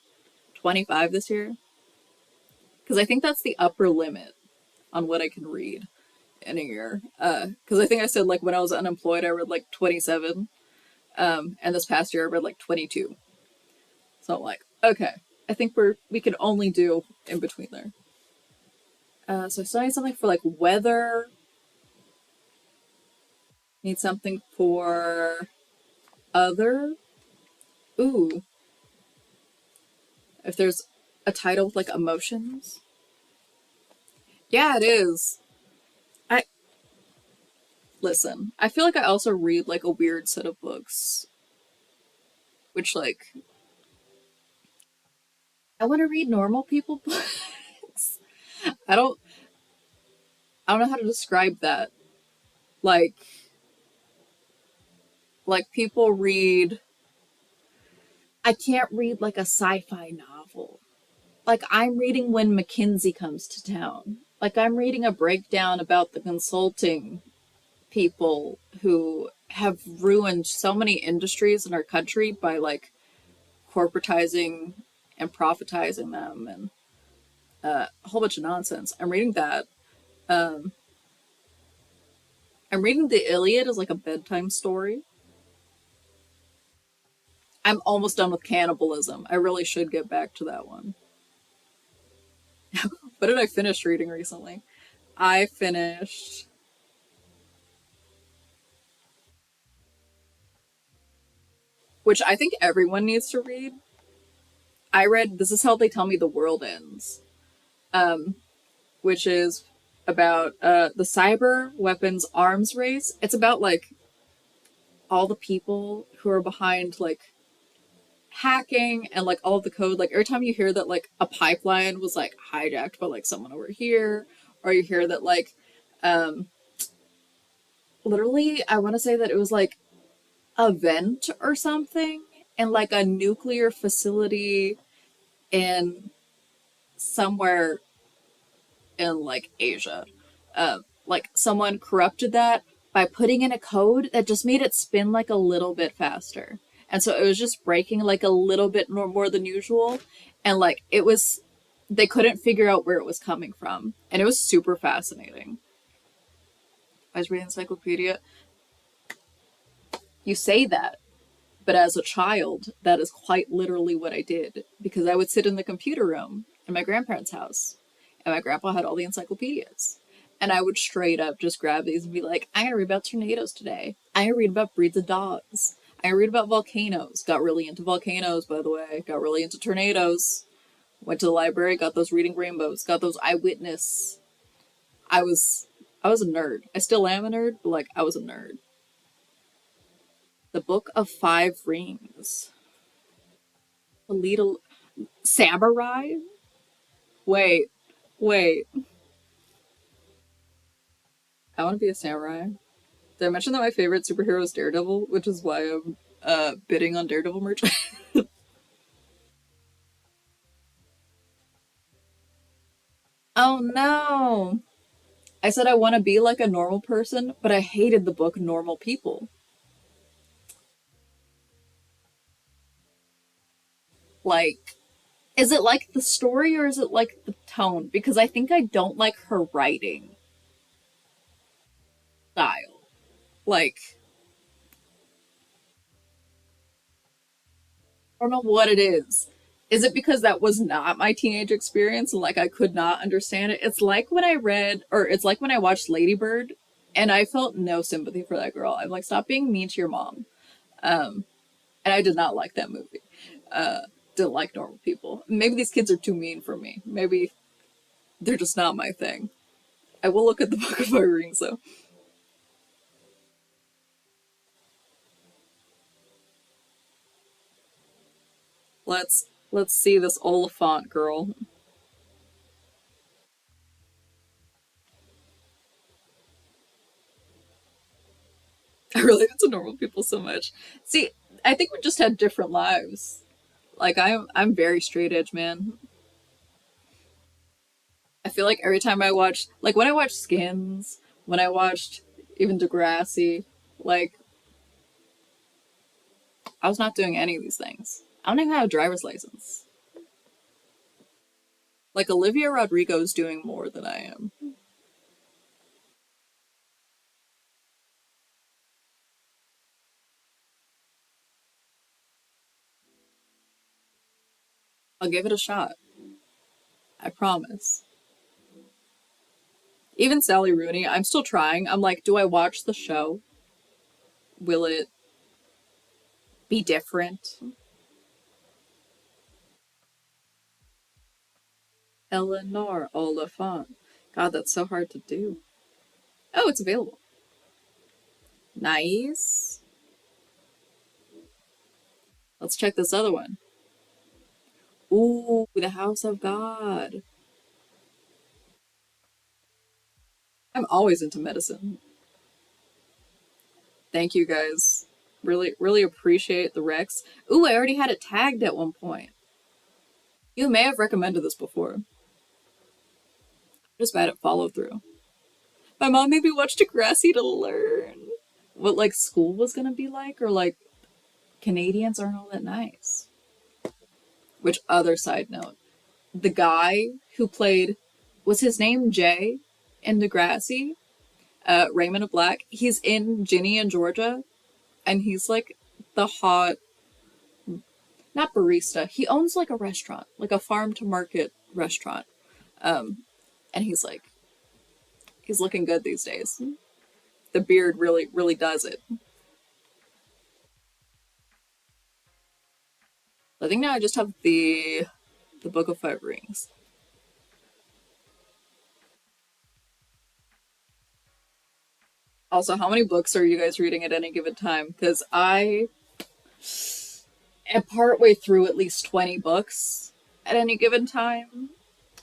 25 this year? Because I think that's the upper limit on what I can read in a year. Because I think I said like when I was unemployed, I read like 27. And this past year I read like 22. So I'm like, okay, I think we can only do in between there. So I still need something for like weather. Need something for other. Ooh, if there's a title with like emotions. Yeah, it is. I listen. I feel like I also read like a weird set of books, which like I want to read normal people books. I don't. I don't know how to describe that. Like people read. I can't read like a sci-fi novel. Like I'm reading When Mackenzie Comes to Town. Like I'm reading a breakdown about the consulting people who have ruined so many industries in our country by like corporatizing and profitizing them and a whole bunch of nonsense. I'm reading that. Um, I'm reading the Iliad as like a bedtime story. I'm almost done with cannibalism. I really should get back to that one. What did I finish reading recently? I finished, which I think everyone needs to read. I read This Is How They Tell Me the World Ends, which is about the cyber weapons arms race. It's about like all the people who are behind like hacking and like all of the code. Like every time you hear that like a pipeline was like hijacked by like someone over here, or you hear that like um literally I want to say that it was like a vent or something in like a nuclear facility in somewhere in like Asia. Like someone corrupted that by putting in a code that just made it spin like a little bit faster. And so it was just breaking like a little bit more than usual. And like it was, they couldn't figure out where it was coming from. And it was super fascinating. I was reading encyclopedia. You say that, but as a child, that is quite literally what I did because I would sit in the computer room in my grandparents' house, and my grandpa had all the encyclopedias. And I would straight up just grab these and be like, I'm going to read about tornadoes today. I'm going to read about breeds of dogs. I read about volcanoes. Got really into volcanoes, by the way. Got really into tornadoes. Went to the library, got those reading rainbows, got those eyewitness. I was I was a nerd. I still am a nerd, but like I was a nerd. The Book of Five Rings. The little samurai? Wait, wait. I want to be a samurai. Did I mention that my favorite superhero is Daredevil, which is why I'm bidding on Daredevil merch? Oh no! I said I want to be like a normal person, but I hated the book Normal People. Like, is it like the story or is it like the tone? Because I think I don't like her writing style. Like, I don't know what it is. Is it because that was not my teenage experience and like I could not understand it? It's like when I read, or it's like when I watched Ladybird and I felt no sympathy for that girl. I'm like, stop being mean to your mom. And I did not like that movie. Didn't like normal people. Maybe these kids are too mean for me. Maybe they're just not my thing. I will look at the Book of Fire Rings though. Let's see this Oliphant girl. I related to normal people so much. See, I think we just had different lives. Like I'm very straight edge, man. I feel like every time I watch, like when I watched Skins, when I watched even Degrassi, like I was not doing any of these things. I don't even have a driver's license. Like Olivia Rodrigo is doing more than I am. I'll give it a shot. I promise. Even Sally Rooney, I'm still trying. I'm like, do I watch the show? Will it be different? Eleanor Oliphant. God, that's so hard to do. Oh, it's available. Nice. Let's check this other one. Ooh, the House of God. I'm always into medicine. Thank you guys. Really, really appreciate the Rex. Ooh, I already had it tagged at one point. You may have recommended this before. I'm just bad at follow through. My mom made me watch Degrassi to learn what like school was gonna be like, or like Canadians aren't all that nice. Which other side note? The guy who played, was his name Jay in Degrassi? Raymond of Black. He's in Ginny and Georgia, and he's like the hot, not barista. He owns like a restaurant, like a farm to market restaurant. And he's like, he's looking good these days. The beard really, really does it. I think now I just have the Book of Five Rings. Also, how many books are you guys reading at any given time? Because I am partway through at least 20 books at any given time,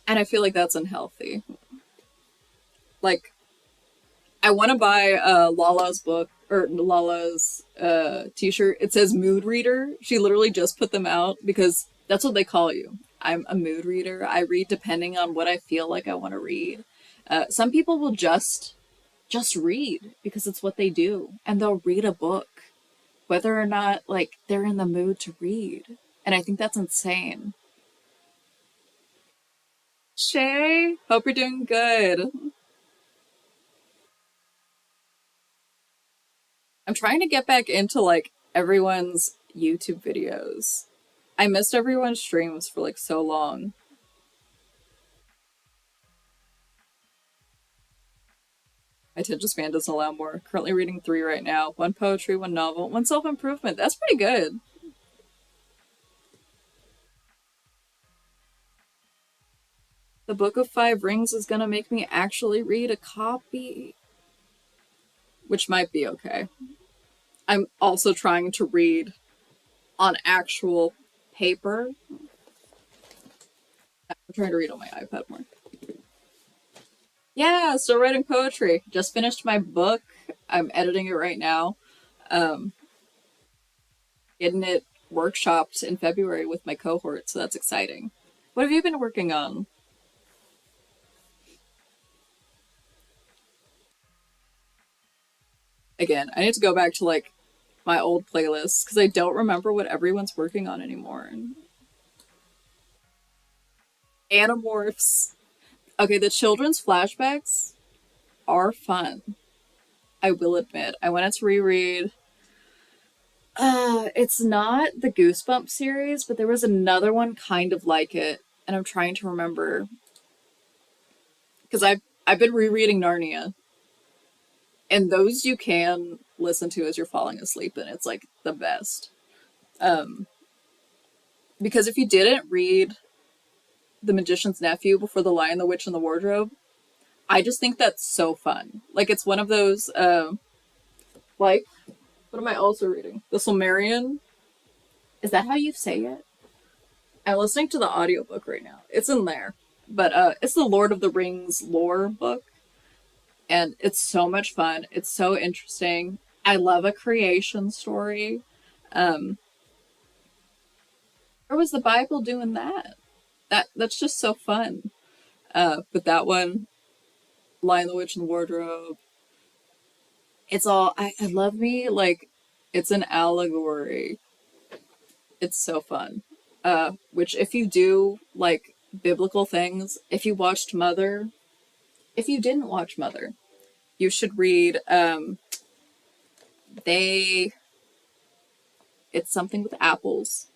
and I feel like that's unhealthy. Like, I want to buy Lala's book, or Lala's t-shirt. It says mood reader. She literally just put them out because that's what they call you. I'm a mood reader. I read depending on what I feel like I want to read. Some people will just read because it's what they do, and they'll read a book whether or not like they're in the mood to read. And I think that's insane. Shay, hope you're doing good. I'm trying to get back into like everyone's YouTube videos. I missed everyone's streams for like so long. My attention span doesn't allow more. Currently reading three right now. One poetry, one novel, one self-improvement. That's pretty good. The Book of Five Rings is gonna make me actually read a copy, which might be okay. I'm also trying to read on actual paper. I'm trying to read on my iPad more. Yeah, still writing poetry. Just finished my book. I'm editing it right now. Um, Getting it workshopped in February with my cohort, so that's exciting. What have you been working on? Again, I need to go back to like my old playlists because I don't remember what everyone's working on anymore. Animorphs. Okay, the children's flashbacks are fun. I will admit. I wanted to reread It's not the Goosebump series, but there was another one kind of like it, and I'm trying to remember because I've been rereading Narnia, and those you can listen to as you're falling asleep, and it's like the best. Um, because if you didn't read The Magician's Nephew before The Lion, the Witch, and the Wardrobe, I just think that's so fun. Like it's one of those like what am I also reading? The Silmarillion. Is that how you say it? I'm listening to the audiobook right now. It's in there. But it's the Lord of the Rings lore book. And it's so much fun. It's so interesting. I love a creation story. Um, where was the Bible doing that? That's just so fun. But that one, Lion, the Witch, and the Wardrobe, it's all I love me like it's an allegory. It's so fun. Which if you do like biblical things, if you watched Mother, if you didn't watch Mother, you should read they it's something with apples.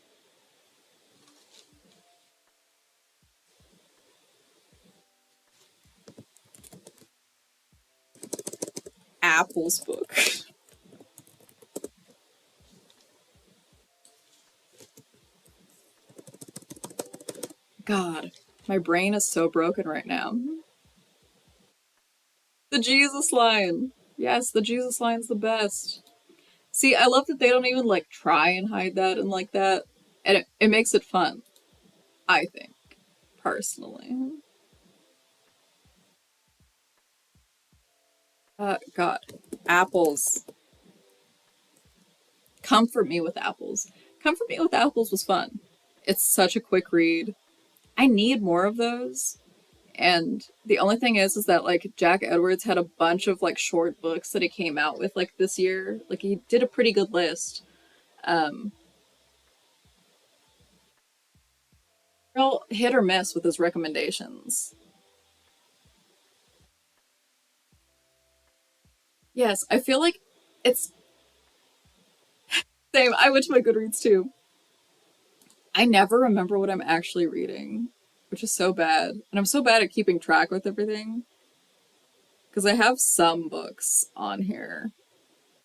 Apples book. God, my brain is so broken right now. The Jesus line. Yes, the Jesus line's the best. See, I love that they don't even like try and hide that and like that. And it makes it fun, I think, personally. God, apples. Comfort Me with Apples. Comfort Me with Apples was fun. It's such a quick read. I need more of those. And the only thing is that like Jack Edwards had a bunch of like short books that he came out with like this year. Like he did a pretty good list. Um, real hit or miss with his recommendations. Yes, I feel like it's same. I went to my Goodreads too. I never remember what I'm actually reading, which is so bad. And I'm so bad at keeping track with everything because I have some books on here,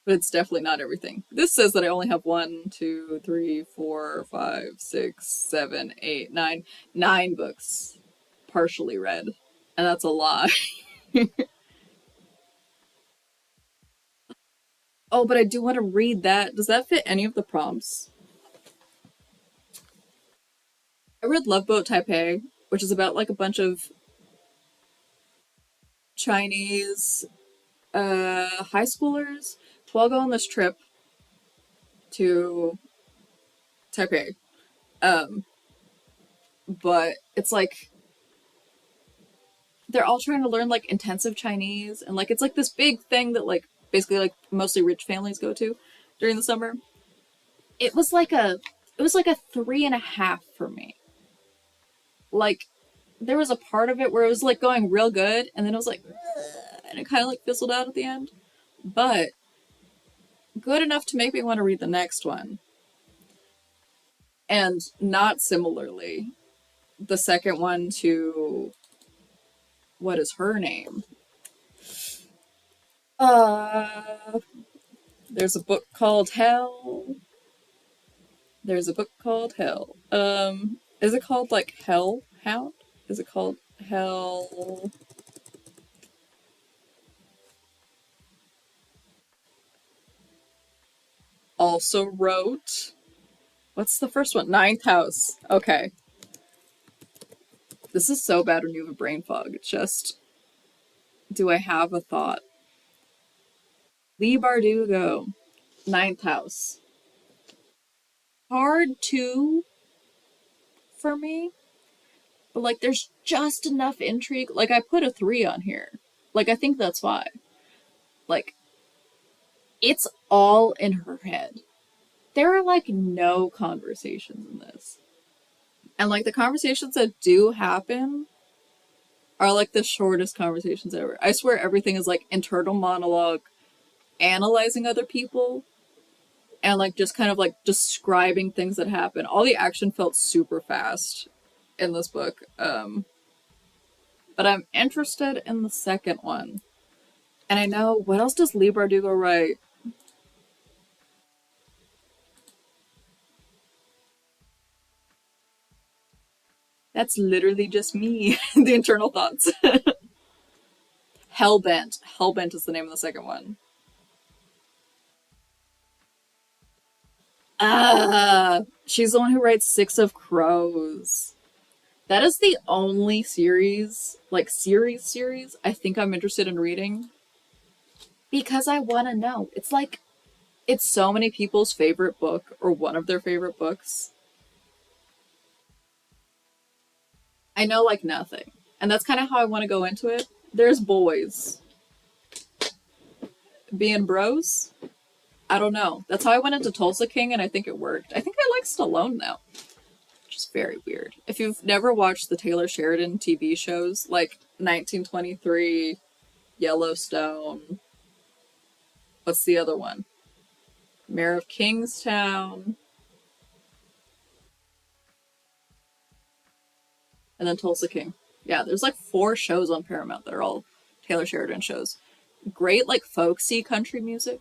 but it's definitely not everything. This says that I only have one, two, three, four, five, six, seven, eight, nine books partially read. And that's a lot. Oh, but I do want to read that. Does that fit any of the prompts? I read Love Boat Taipei, which is about like a bunch of Chinese high schoolers who all go on this trip to Taipei. Um, but it's like they're all trying to learn like intensive Chinese and like it's like this big thing that like basically like mostly rich families go to during the summer. It was like a it was like a 3.5 for me. Like there was a part of it where it was like going real good and then it was like and it kind of like fizzled out at the end. But good enough to make me want to read the next one. And not similarly, the second one to what is her name? Uh, there's a book called Hell. There's a book called Hell. Is it called like Hell Hound? Is it called Hell? Also wrote. What's the first one? Ninth House. Okay. This is so bad when you have a brain fog. It's just, do I have a thought? Lee Bardugo. Ninth House. Hard to for me, but like there's just enough intrigue. Like I put a 3 on here. Like I think that's why. Like it's all in her head. There are like no conversations in this. And like the conversations that do happen are like the shortest conversations ever. I swear everything is like internal monologue, analyzing other people, and like just kind of like describing things that happen. All the action felt super fast in this book. But I'm interested in the second one. And I know, what else does Lee Bardugo write? That's literally just me. The internal thoughts. Hellbent. Hellbent is the name of the second one. She's the one who writes Six of Crows. That is the only series, like series, I think I'm interested in reading. Because I want to know. It's like, it's so many people's favorite book, or one of their favorite books. I know like nothing. And that's kind of how I want to go into it. There's boys. Being bros? I don't know. That's how I went into Tulsa King, and I think it worked. I think I like Stallone now, which is very weird. If you've never watched the Taylor Sheridan TV shows, like 1923, Yellowstone, what's the other one? Mayor of Kingstown, and then Tulsa King. Yeah, there's like 4 shows on Paramount that are all Taylor Sheridan shows. Great, like folksy country music.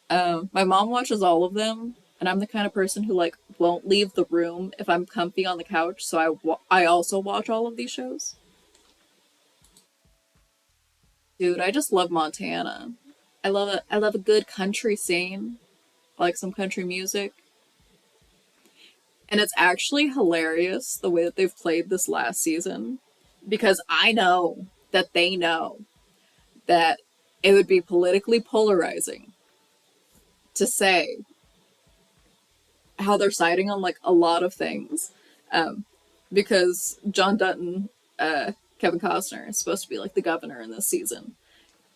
My mom watches all of them, and I'm the kind of person who like won't leave the room if I'm comfy on the couch. So I also watch all of these shows. Dude, I just love Montana. I love a good country scene, like some country music. And it's actually hilarious the way that they've played this last season, because I know that they know that it would be politically polarizing to say how they're siding on like a lot of things. Because John Dutton, Kevin Costner, is supposed to be like the governor in this season.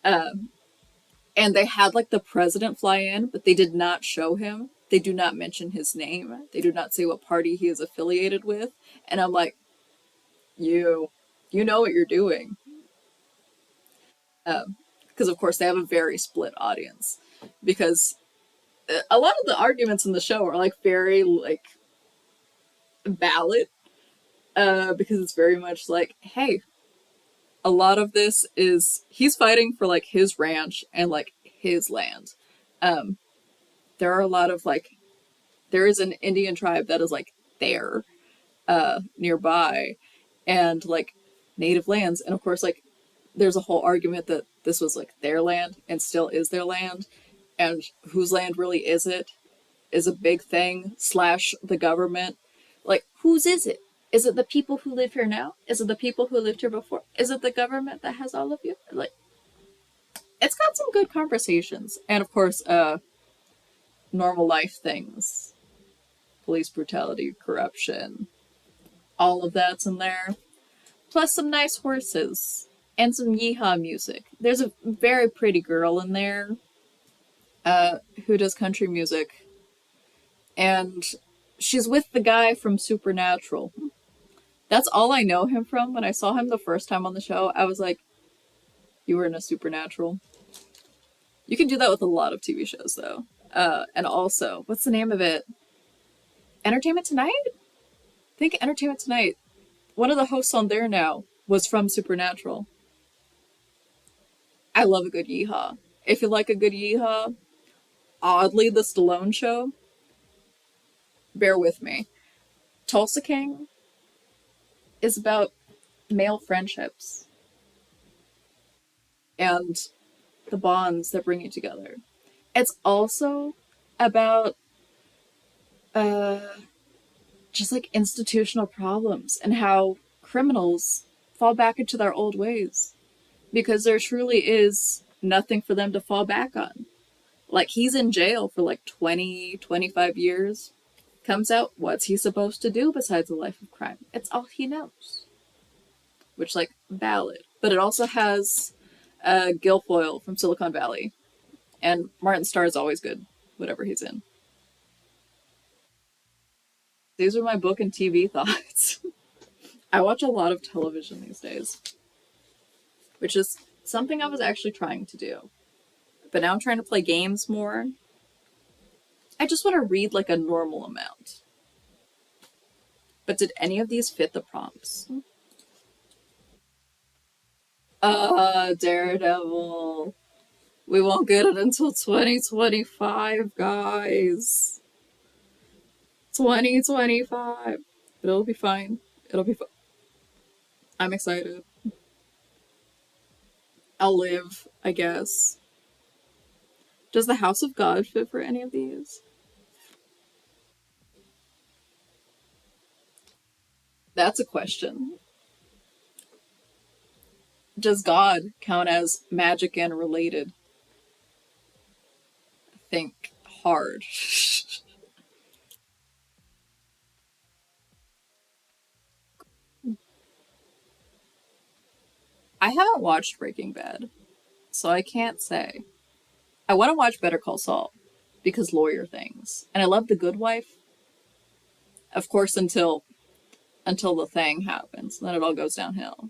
And they had like the president fly in, but they did not show him. They do not mention his name. They do not say what party he is affiliated with. And I'm like, you know what you're doing. Because of course they have a very split audience. Because a lot of the arguments in the show are like very like valid. Because it's very much like, hey, a lot of this is he's fighting for like his ranch and like his land. Um, there are a lot of like there is an Indian tribe that is like there, nearby, and like native lands, and of course like there's a whole argument that this was like their land and still is their land, and whose land really is it is a big thing. Slash the government, like whose is it? Is it the people who live here now? Is it the people who lived here before? Is it the government that has all of you? Like, it's got some good conversations. And of course, normal life things. Police brutality, corruption. All of that's in there. Plus some nice horses. And some yeehaw music. There's a very pretty girl in there who does country music. And she's with the guy from Supernatural. That's all I know him from. When I saw him the first time on the show, I was like, you were in a Supernatural. You can do that with a lot of TV shows, though. And also, what's the name of it? Entertainment Tonight? I think Entertainment Tonight. One of the hosts on there now was from Supernatural. I love a good yeehaw. If you like a good yeehaw, oddly, the Stallone show, bear with me. Tulsa King is about male friendships and the bonds that bring you together. It's also about just like institutional problems and how criminals fall back into their old ways because there truly is nothing for them to fall back on. Like he's in jail for like 20, 25 years. Comes out, what's he supposed to do besides a life of crime? It's all he knows. Which, like, valid. But it also has Guilfoyle from Silicon Valley. And Martin Starr is always good, whatever he's in. These are my book and TV thoughts. I watch a lot of television these days. Which is something I was actually trying to do. But now I'm trying to play games more. I just want to read like a normal amount. But did any of these fit the prompts? Daredevil. We won't get it until 2025, guys. 2025. But it'll be fine. It'll be fine. I'm excited. I'll live, I guess. Does the House of God fit for any of these? That's a question. Does God count as magic and related? Think hard. I haven't watched Breaking Bad, so I can't say. I want to watch Better Call Saul because lawyer things. And I love The Good Wife, of course, until the thing happens. Then it all goes downhill.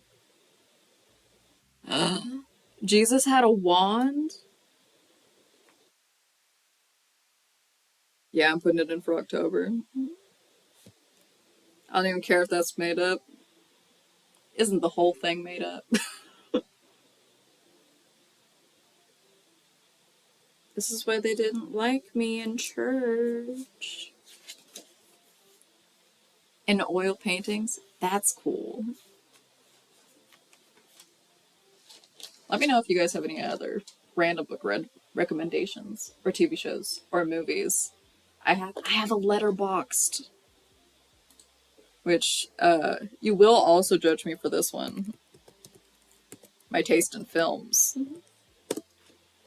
Jesus had a wand? Yeah, I'm putting it in for October. I don't even care if that's made up. Isn't the whole thing made up? This is why they didn't like me in church. In oil paintings? That's cool. Let me know if you guys have any other random book recommendations or TV shows or movies. I have a letterboxed, which you will also judge me for this one. My taste in films.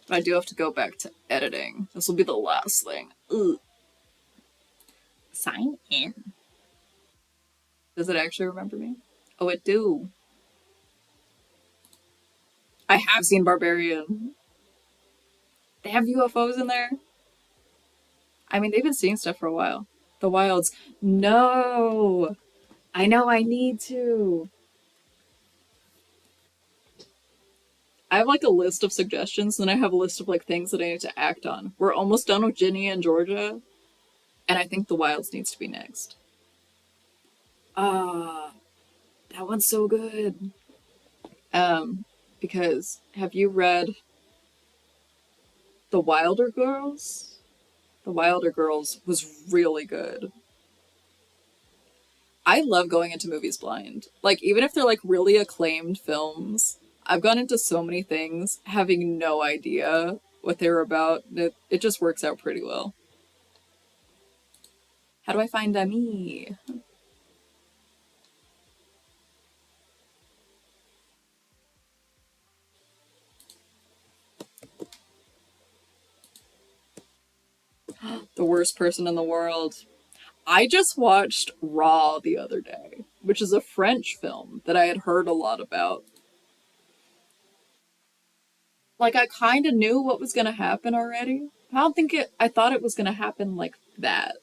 But I do have to go back to editing. This will be the last thing. Ugh. Sign in. Does it actually remember me? Oh, it do. I have seen Barbarian. They have UFOs in there. I mean, they've been seeing stuff for a while. The Wilds. No. I know I need to. I have like a list of suggestions, and I have a list of like things that I need to act on. We're almost done with Ginny and Georgia, and I think The Wilds needs to be next. Ah, that one's so good. Because have you read The Wilder Girls? The Wilder Girls was really good. I love going into movies blind. Like, even if they're like really acclaimed films, I've gone into so many things having no idea what they're about. It just works out pretty well. How do I find Ami? The worst person in the world. I just watched Raw the other day, which is a French film that I had heard a lot about. Like, I kind of knew what was going to happen already. I thought it was going to happen like that.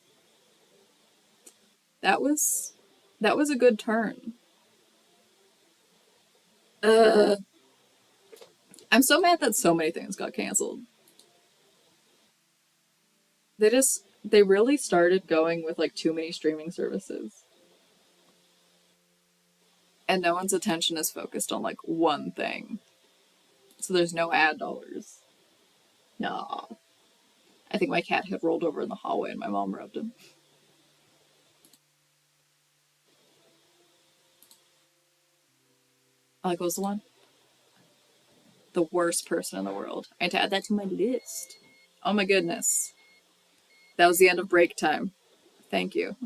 That was, that was a good turn. Uh, I'm so mad that so many things got canceled. They really started going with like too many streaming services. And no one's attention is focused on like one thing. So there's no ad dollars. No. I think my cat had rolled over in the hallway and my mom rubbed him. Like, what was the one? The worst person in the world. I had to add that to my list. Oh my goodness. That was the end of break time. Thank you.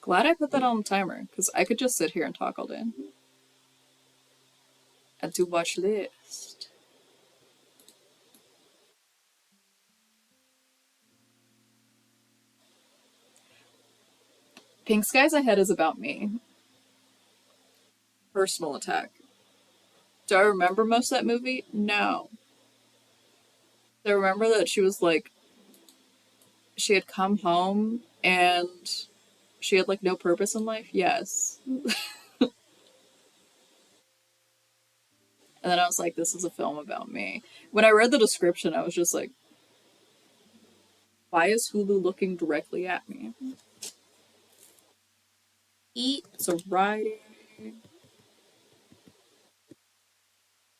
Glad I put that on the timer, because I could just sit here and talk all day. Add to watch list. Pink Skies Ahead is about me. Personal attack. Do I remember most of that movie? No. Do I remember that she was like, she had come home and she had like no purpose in life? Yes. And then I was like, this is a film about me. When I read the description, I was just like, why is Hulu looking directly at me? Eat, so writing.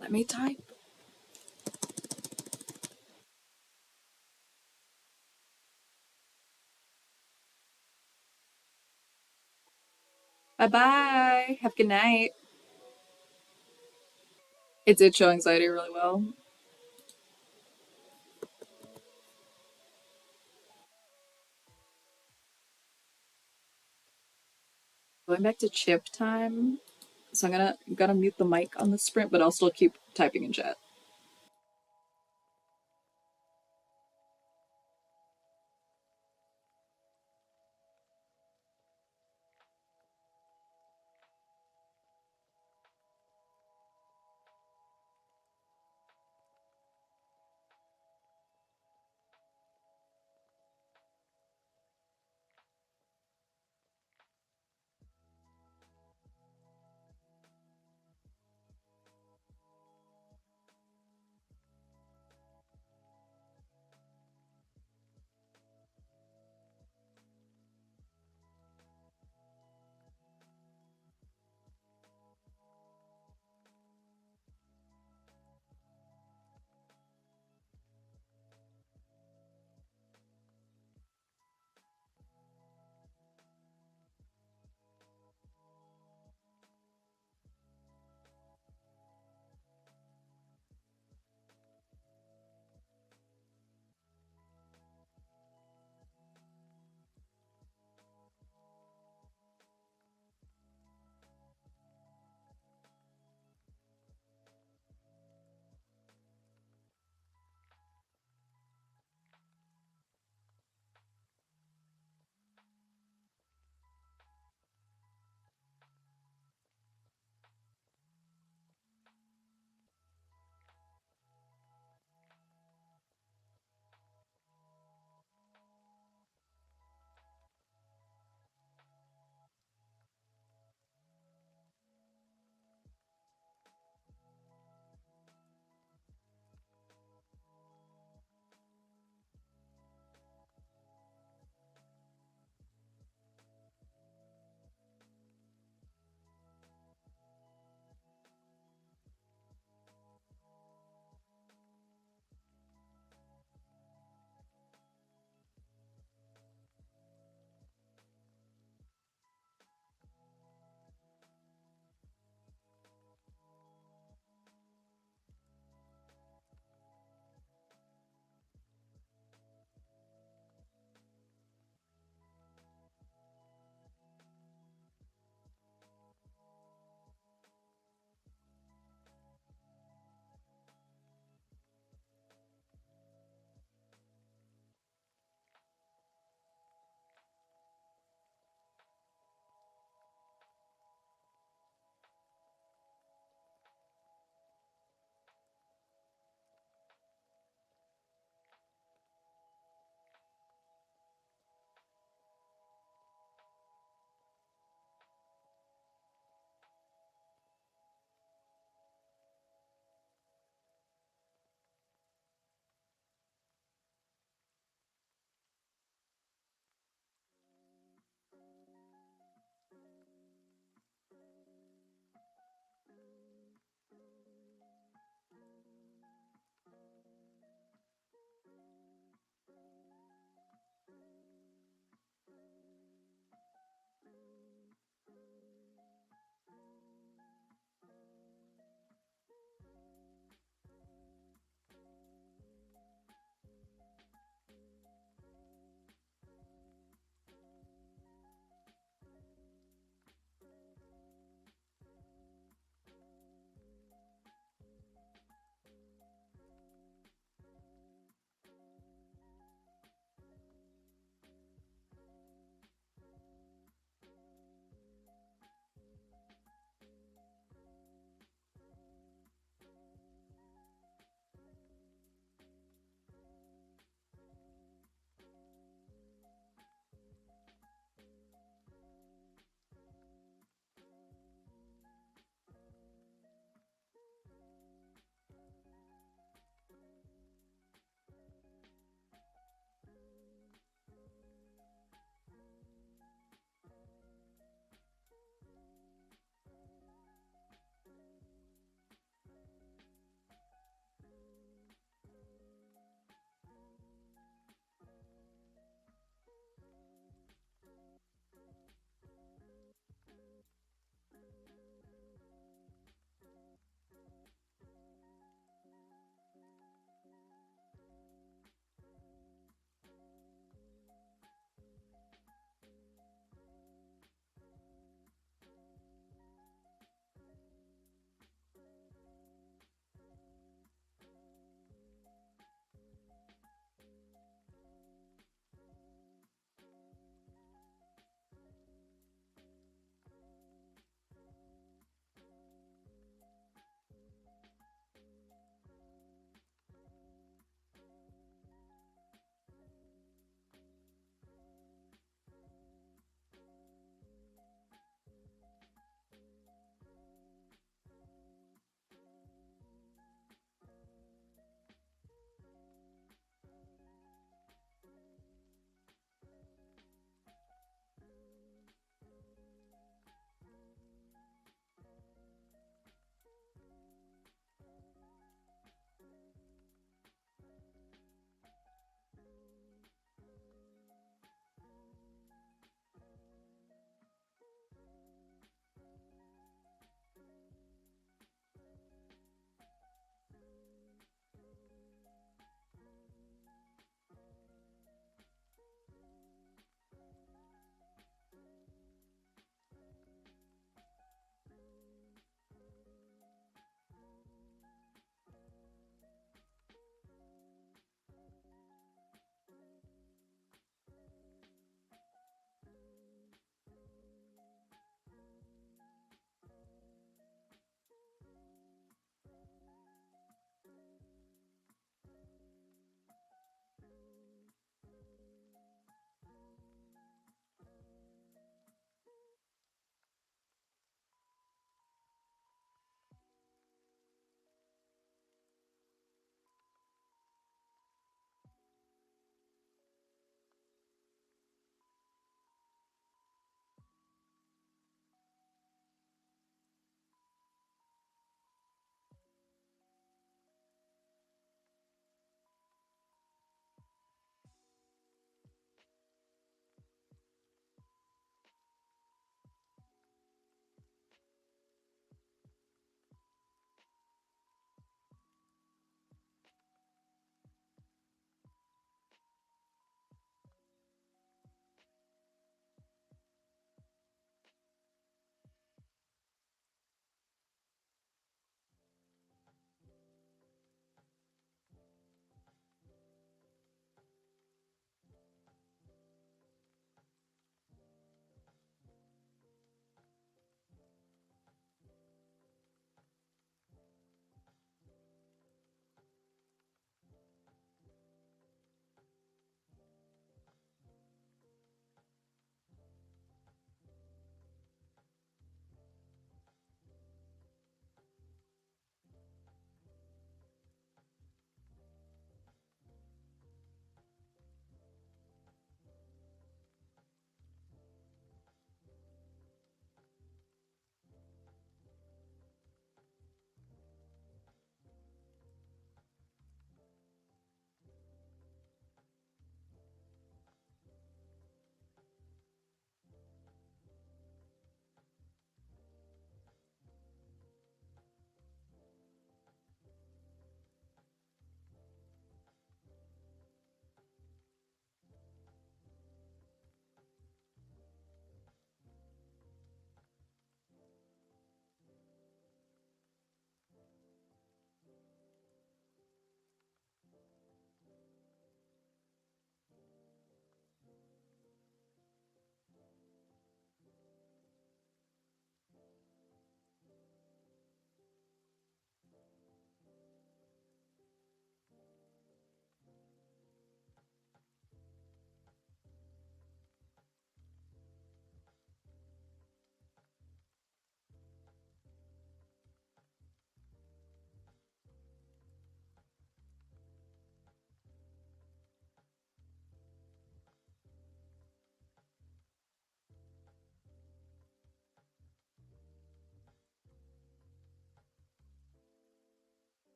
Let me type. Bye bye. Have a good night. It did show anxiety really well. Going back to chip time. So I'm gonna mute the mic on the sprint, but I'll still keep typing in chat.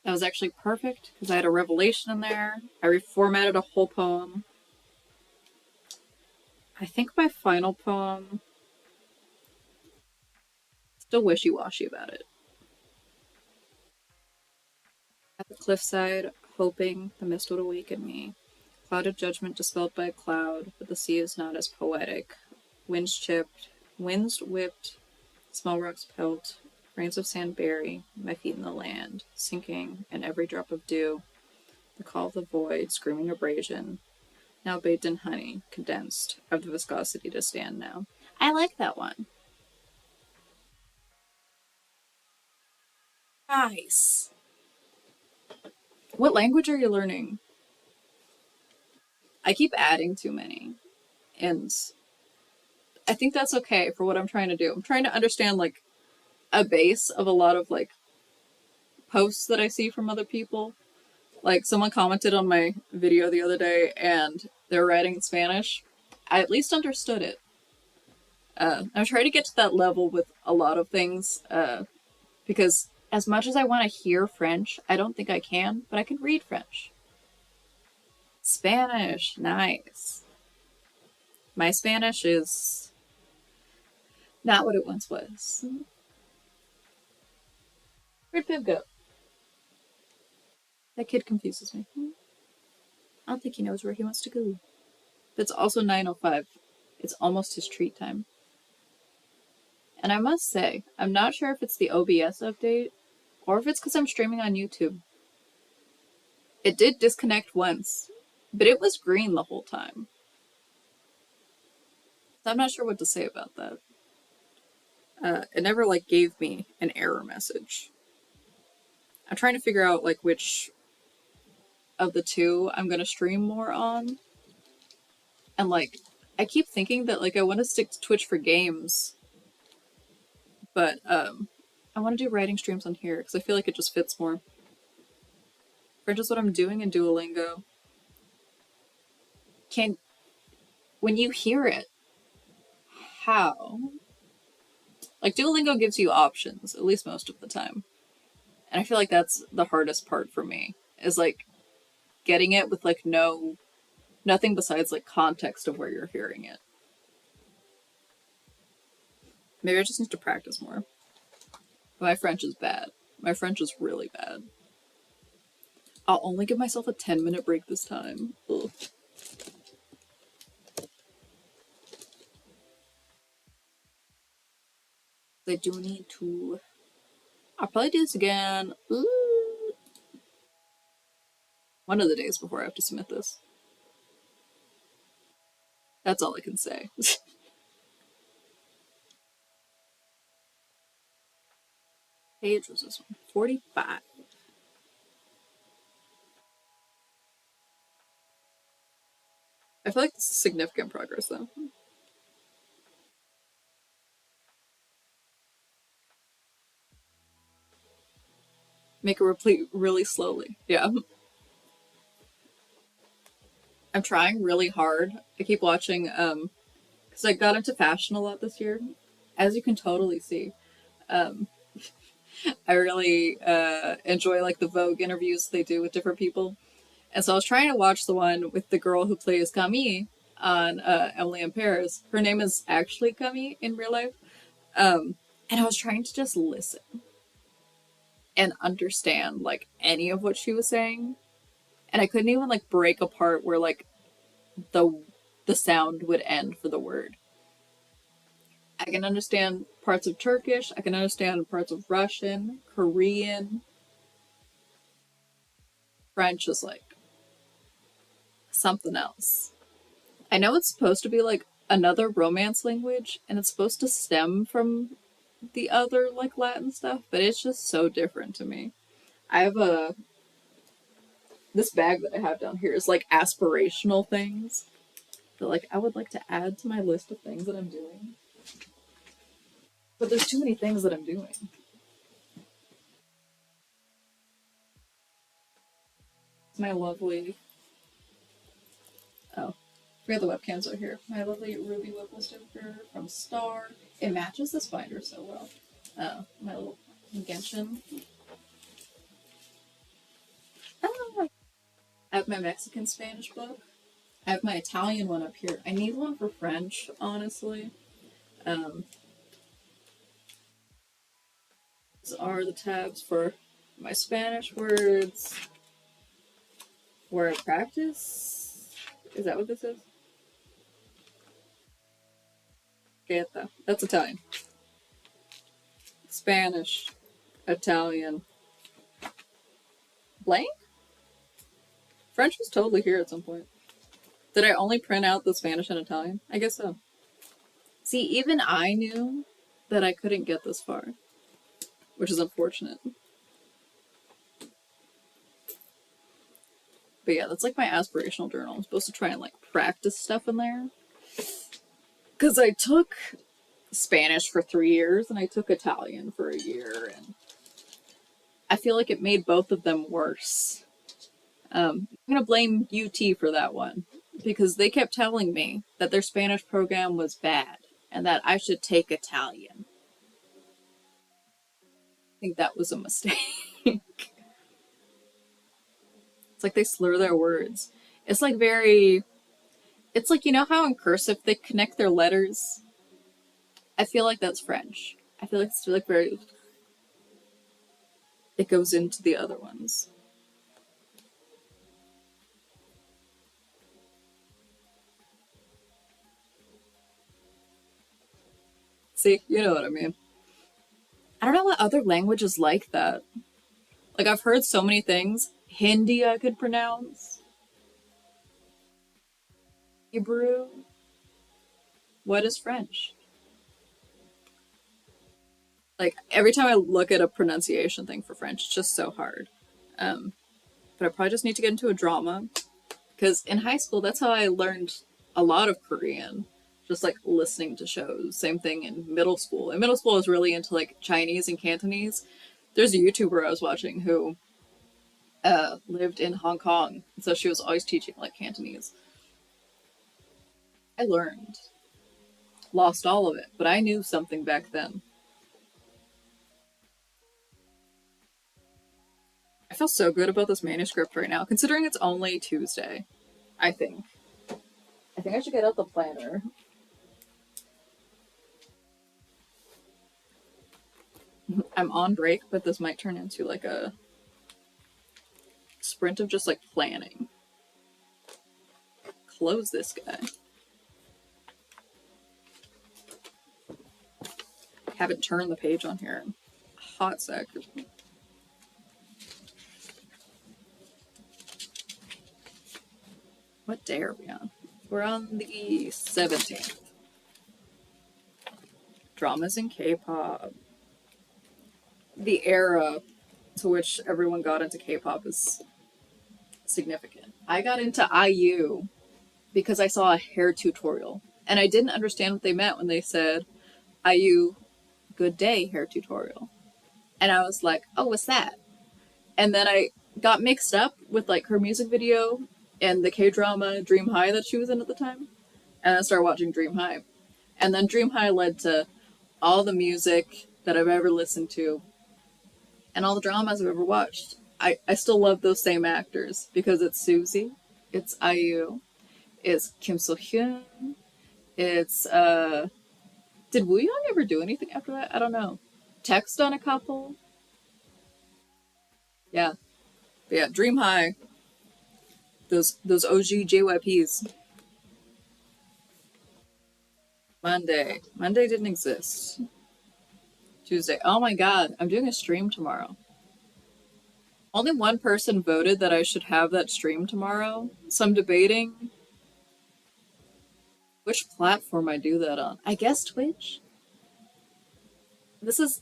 That was actually perfect because I had a revelation in there. I reformatted a whole poem. I think my final poem, still wishy-washy about it. At the cliffside, hoping the mist would awaken me. Cloud of judgment dispelled by a cloud, but the sea is not as poetic. Winds chipped, winds whipped, small rocks pelt, grains of sand bury my feet in the land, sinking in every drop of dew. The call of the void, screaming abrasion, now bathed in honey, condensed, have the viscosity to stand now. I like that one. Nice. What language are you learning? I keep adding too many, and I think that's okay for what I'm trying to do. I'm trying to understand like a base of a lot of like posts that I see from other people. Like someone commented on my video the other day and they're writing in Spanish. I at least understood it. I'm trying to get to that level with a lot of things because as much as I want to hear French, I don't think I can, but I can read French. Spanish, nice. My Spanish is not what it once was. Where'd Pip go? That kid confuses me. I don't think he knows where he wants to go. But it's also 9:05. It's almost his treat time. And I must say, I'm not sure if it's the OBS update or if it's because I'm streaming on YouTube. It did disconnect once, but it was green the whole time. So I'm not sure what to say about that. It never like gave me an error message. I'm trying to figure out like which of the two I'm gonna stream more on. And like I keep thinking that like I want to stick to Twitch for games, but I want to do writing streams on here because I feel like it just fits more. French is what I'm doing in Duolingo. Can when you hear it, how? Like Duolingo gives you options, at least most of the time. And I feel like that's the hardest part for me, is like getting it with like nothing besides like context of where you're hearing it. Maybe I just need to practice more. My French is bad. My French is really bad. I'll only give myself a 10-minute break this time. Ugh. I do need to. I'll probably do this again. One of the days before I have to submit this. That's all I can say. Page was this one? 45. I feel like this is significant progress though. Make a replete really slowly. Yeah. I'm trying really hard. I keep watching because I got into fashion a lot this year. As you can totally see. Um I really enjoy like the Vogue interviews they do with different people. And so I was trying to watch the one with the girl who plays Camille on Emily in Paris. Her name is actually Camille in real life. And I was trying to just listen and understand like any of what she was saying. And I couldn't even like break apart where like the the sound would end for the word. I can understand parts of Turkish, I can understand parts of Russian, Korean, French is like something else. I know it's supposed to be like another Romance language and it's supposed to stem from the other like Latin stuff, but it's just so different to me. I have a this bag that I have down here is like aspirational things that like I would like to add to my list of things that I'm doing. But there's too many things that I'm doing. It's my lovely oh, forget the webcams are here. My lovely ruby whipple sticker from Star. It matches this binder so well. My little Genshin. have my Mexican Spanish book. I have my Italian one up here. I need one for French, honestly. Um, these are the tabs for my Spanish words where I practice. Is that what this is? Gaeta. That's Italian. Spanish, Italian. Blank? French was totally here at some point. Did I only print out the Spanish and Italian? I guess so. See, even I knew that I couldn't get this far, which is unfortunate. But yeah, that's like my aspirational journal. I'm supposed to try and like practice stuff in there. Because I took Spanish for 3 years and I took Italian for a year, and I feel like it made both of them worse. I'm going to blame UT for that one because they kept telling me that their Spanish program was bad and that I should take Italian. I think that was a mistake. It's like they slur their words. It's like it's like, you know how in cursive they connect their letters? I feel like that's French. I feel like it's like very, it goes into the other ones. See, you know what I mean. I don't know what other languages like that. Like, I've heard so many things. Hindi I could pronounce. Hebrew. What is French? Like, every time I look at a pronunciation thing for French, it's just so hard. But I probably just need to get into a drama. Because in high school, that's how I learned a lot of Korean. Just like listening to shows. Same thing in middle school. In middle school, I was really into like Chinese and Cantonese. There's a YouTuber I was watching who lived in Hong Kong. So she was always teaching like Cantonese. I learned. Lost all of it, but I knew something back then. I feel so good about this manuscript right now, considering it's only Tuesday, I think. I think I should get out the planner. I'm on break, but this might turn into like a sprint of just like planning. Close this guy. Haven't turned the page on here in a hot sec. What day are we on? We're on the 17th. Dramas in K-pop. The era to which everyone got into K-pop is significant. I got into IU because I saw a hair tutorial, and I didn't understand what they meant when they said IU good day hair tutorial. And I was like, oh, what's that? And then I got mixed up with like her music video and the K-drama Dream High that she was in at the time. And I started watching Dream High. And then Dream High led to all the music that I've ever listened to and all the dramas I've ever watched. I still love those same actors because it's Suzy, it's IU, it's Kim So Hyun, it's did Woo Young ever do anything after that? I don't know. Text on a couple. Yeah. But yeah, Dream High. Those OG JYPs. Monday. Monday didn't exist. Tuesday. Oh my god, I'm doing a stream tomorrow. Only one person voted that I should have that stream tomorrow, so I'm debating which platform I do that on. I guess Twitch. This is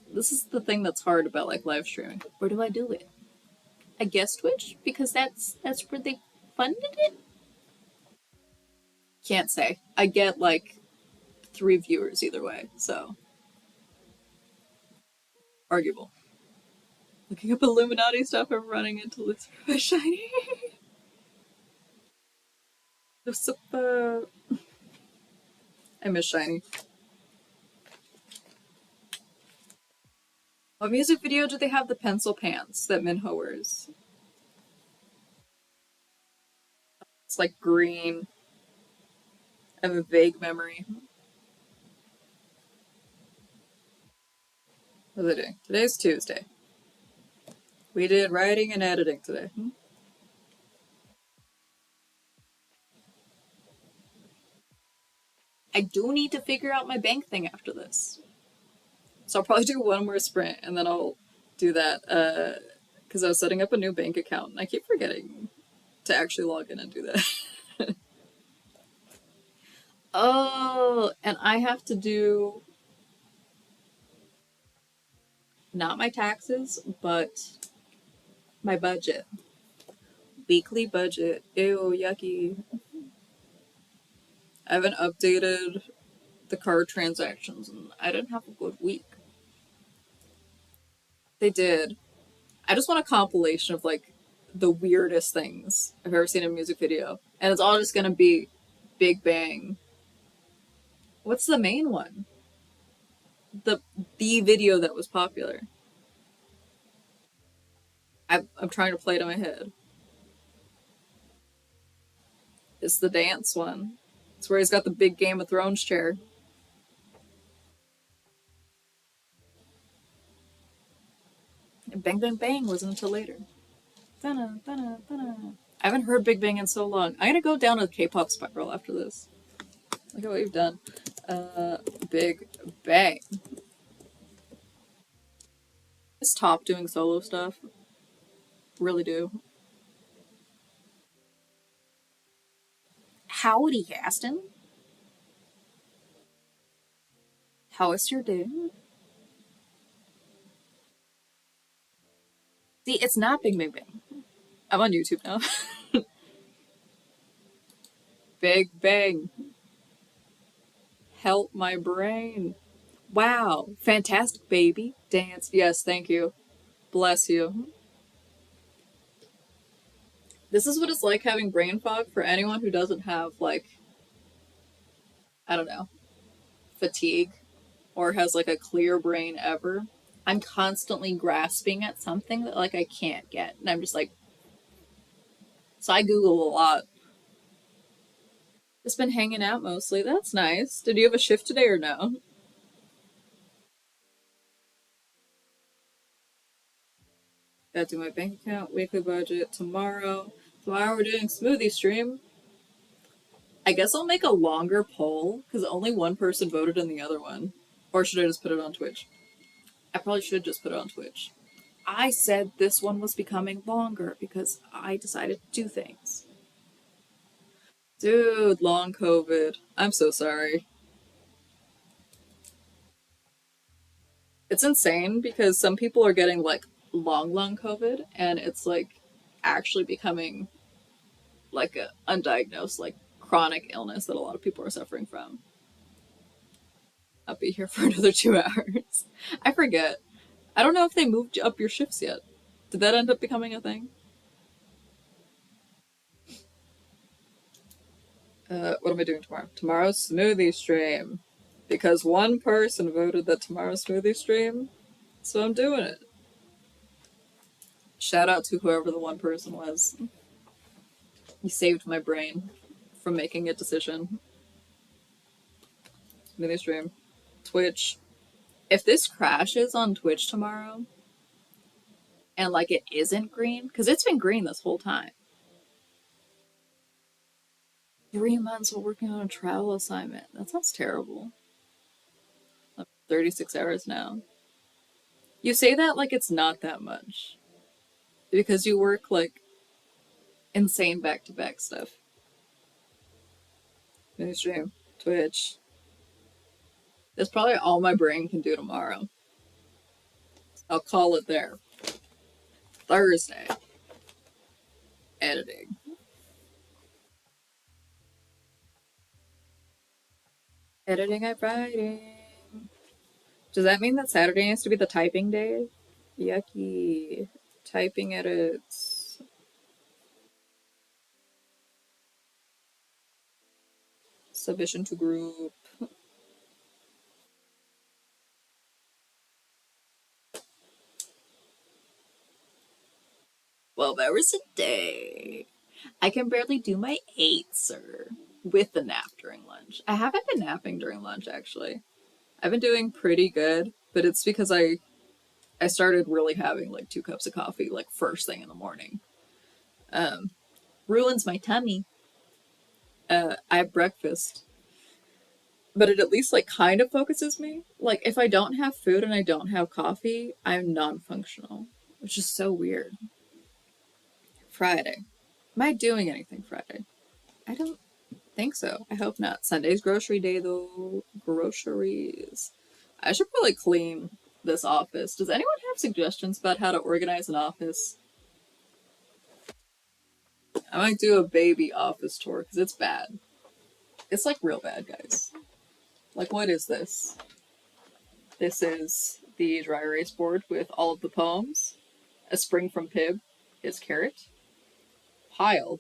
the thing that's hard about like live streaming. Where do I do it? I guess Twitch because that's where they funded it. Can't say. I get like 3 viewers either way, so arguable. Looking up Illuminati stuff, I'm running into Lucifer by Shiny. Lucifer. I miss Shiny. What music video do they have the pencil pants that Minho wears? It's like green. I have a vague memory. What was I doing? Today's Tuesday. We did writing and editing today. I do need to figure out my bank thing after this. So I'll probably do one more sprint and then I'll do that. Because I was setting up a new bank account and I keep forgetting to actually log in and do that. Oh, and I have to do not my taxes, but my budget. Weekly budget. Ew, yucky. I haven't updated the card transactions and I didn't have a good week. They did. I just want a compilation of like the weirdest things I've ever seen in a music video. And it's all just gonna be Big Bang. What's the main one? The the video that was popular. I'm trying to play it in my head. It's the dance one. It's where he's got the big Game of Thrones chair. And Bang Bang Bang wasn't until later. Dun-na, dun-na, dun-na. I haven't heard Big Bang in so long. I'm gonna go down a K-pop spiral after this. Look at what you've done. Big Bang. Is Top doing solo stuff? Really do. Howdy, Gaston. How is your day? See, it's not Big Bang Bang. I'm on YouTube now. Big Bang. Help my brain. Wow. Fantastic baby. Dance. Yes, thank you. Bless you. This is what it's like having brain fog for anyone who doesn't have, like, I don't know, fatigue or has, like, a clear brain ever. I'm constantly grasping at something that, like, I can't get. And I'm just like, so I Google a lot. Just been hanging out mostly. That's nice. Did you have a shift today or no? Gotta do my bank account, weekly budget tomorrow. Tomorrow we're doing smoothie stream. I guess I'll make a longer poll because only one person voted in the other one. Or should I just put it on Twitch? I probably should just put it on Twitch. I said this one was becoming longer because I decided to do things. Dude, long COVID. I'm so sorry. It's insane because some people are getting like long COVID and it's like actually becoming like a undiagnosed, like chronic illness that a lot of people are suffering from. I'll be here for another 2 hours. I forget. I don't know if they moved up your shifts yet. Did that end up becoming a thing? What am I doing tomorrow? Tomorrow's smoothie stream. Because one person voted that tomorrow's smoothie stream, so I'm doing it. Shout out to whoever the one person was. You saved my brain from making a decision. Smoothie stream. Twitch. If this crashes on Twitch tomorrow, and like it isn't green, because it's been green this whole time. 3 months while working on a travel assignment. That sounds terrible. I'm 36 hours now. You say that like it's not that much. Because you work like insane back to back stuff. Mini stream, Twitch. That's probably all my brain can do tomorrow. I'll call it there. Thursday. Editing. Editing and writing. Does that mean that Saturday has to be the typing day? Yucky. Typing edits. Submission to group. Well, hours a day. I can barely do my 8, sir, with the nap during lunch. I haven't been napping during lunch, actually. I've been doing pretty good, but it's because I started really having like 2 cups of coffee like first thing in the morning. Um, Ruins my tummy. I have breakfast, but it at least like kind of focuses me. Like if I don't have food and I don't have coffee, I'm non-functional, which is so weird. Friday. Am I doing anything Friday? I don't think so. I hope not. Sunday's grocery day though. Groceries. I should probably clean this office. Does anyone have suggestions about how to organize an office? I might do a baby office tour because it's bad. It's like real bad, guys. Like, what is this? This is the dry erase board with all of the poems. A spring from Pib, his carrot. Pile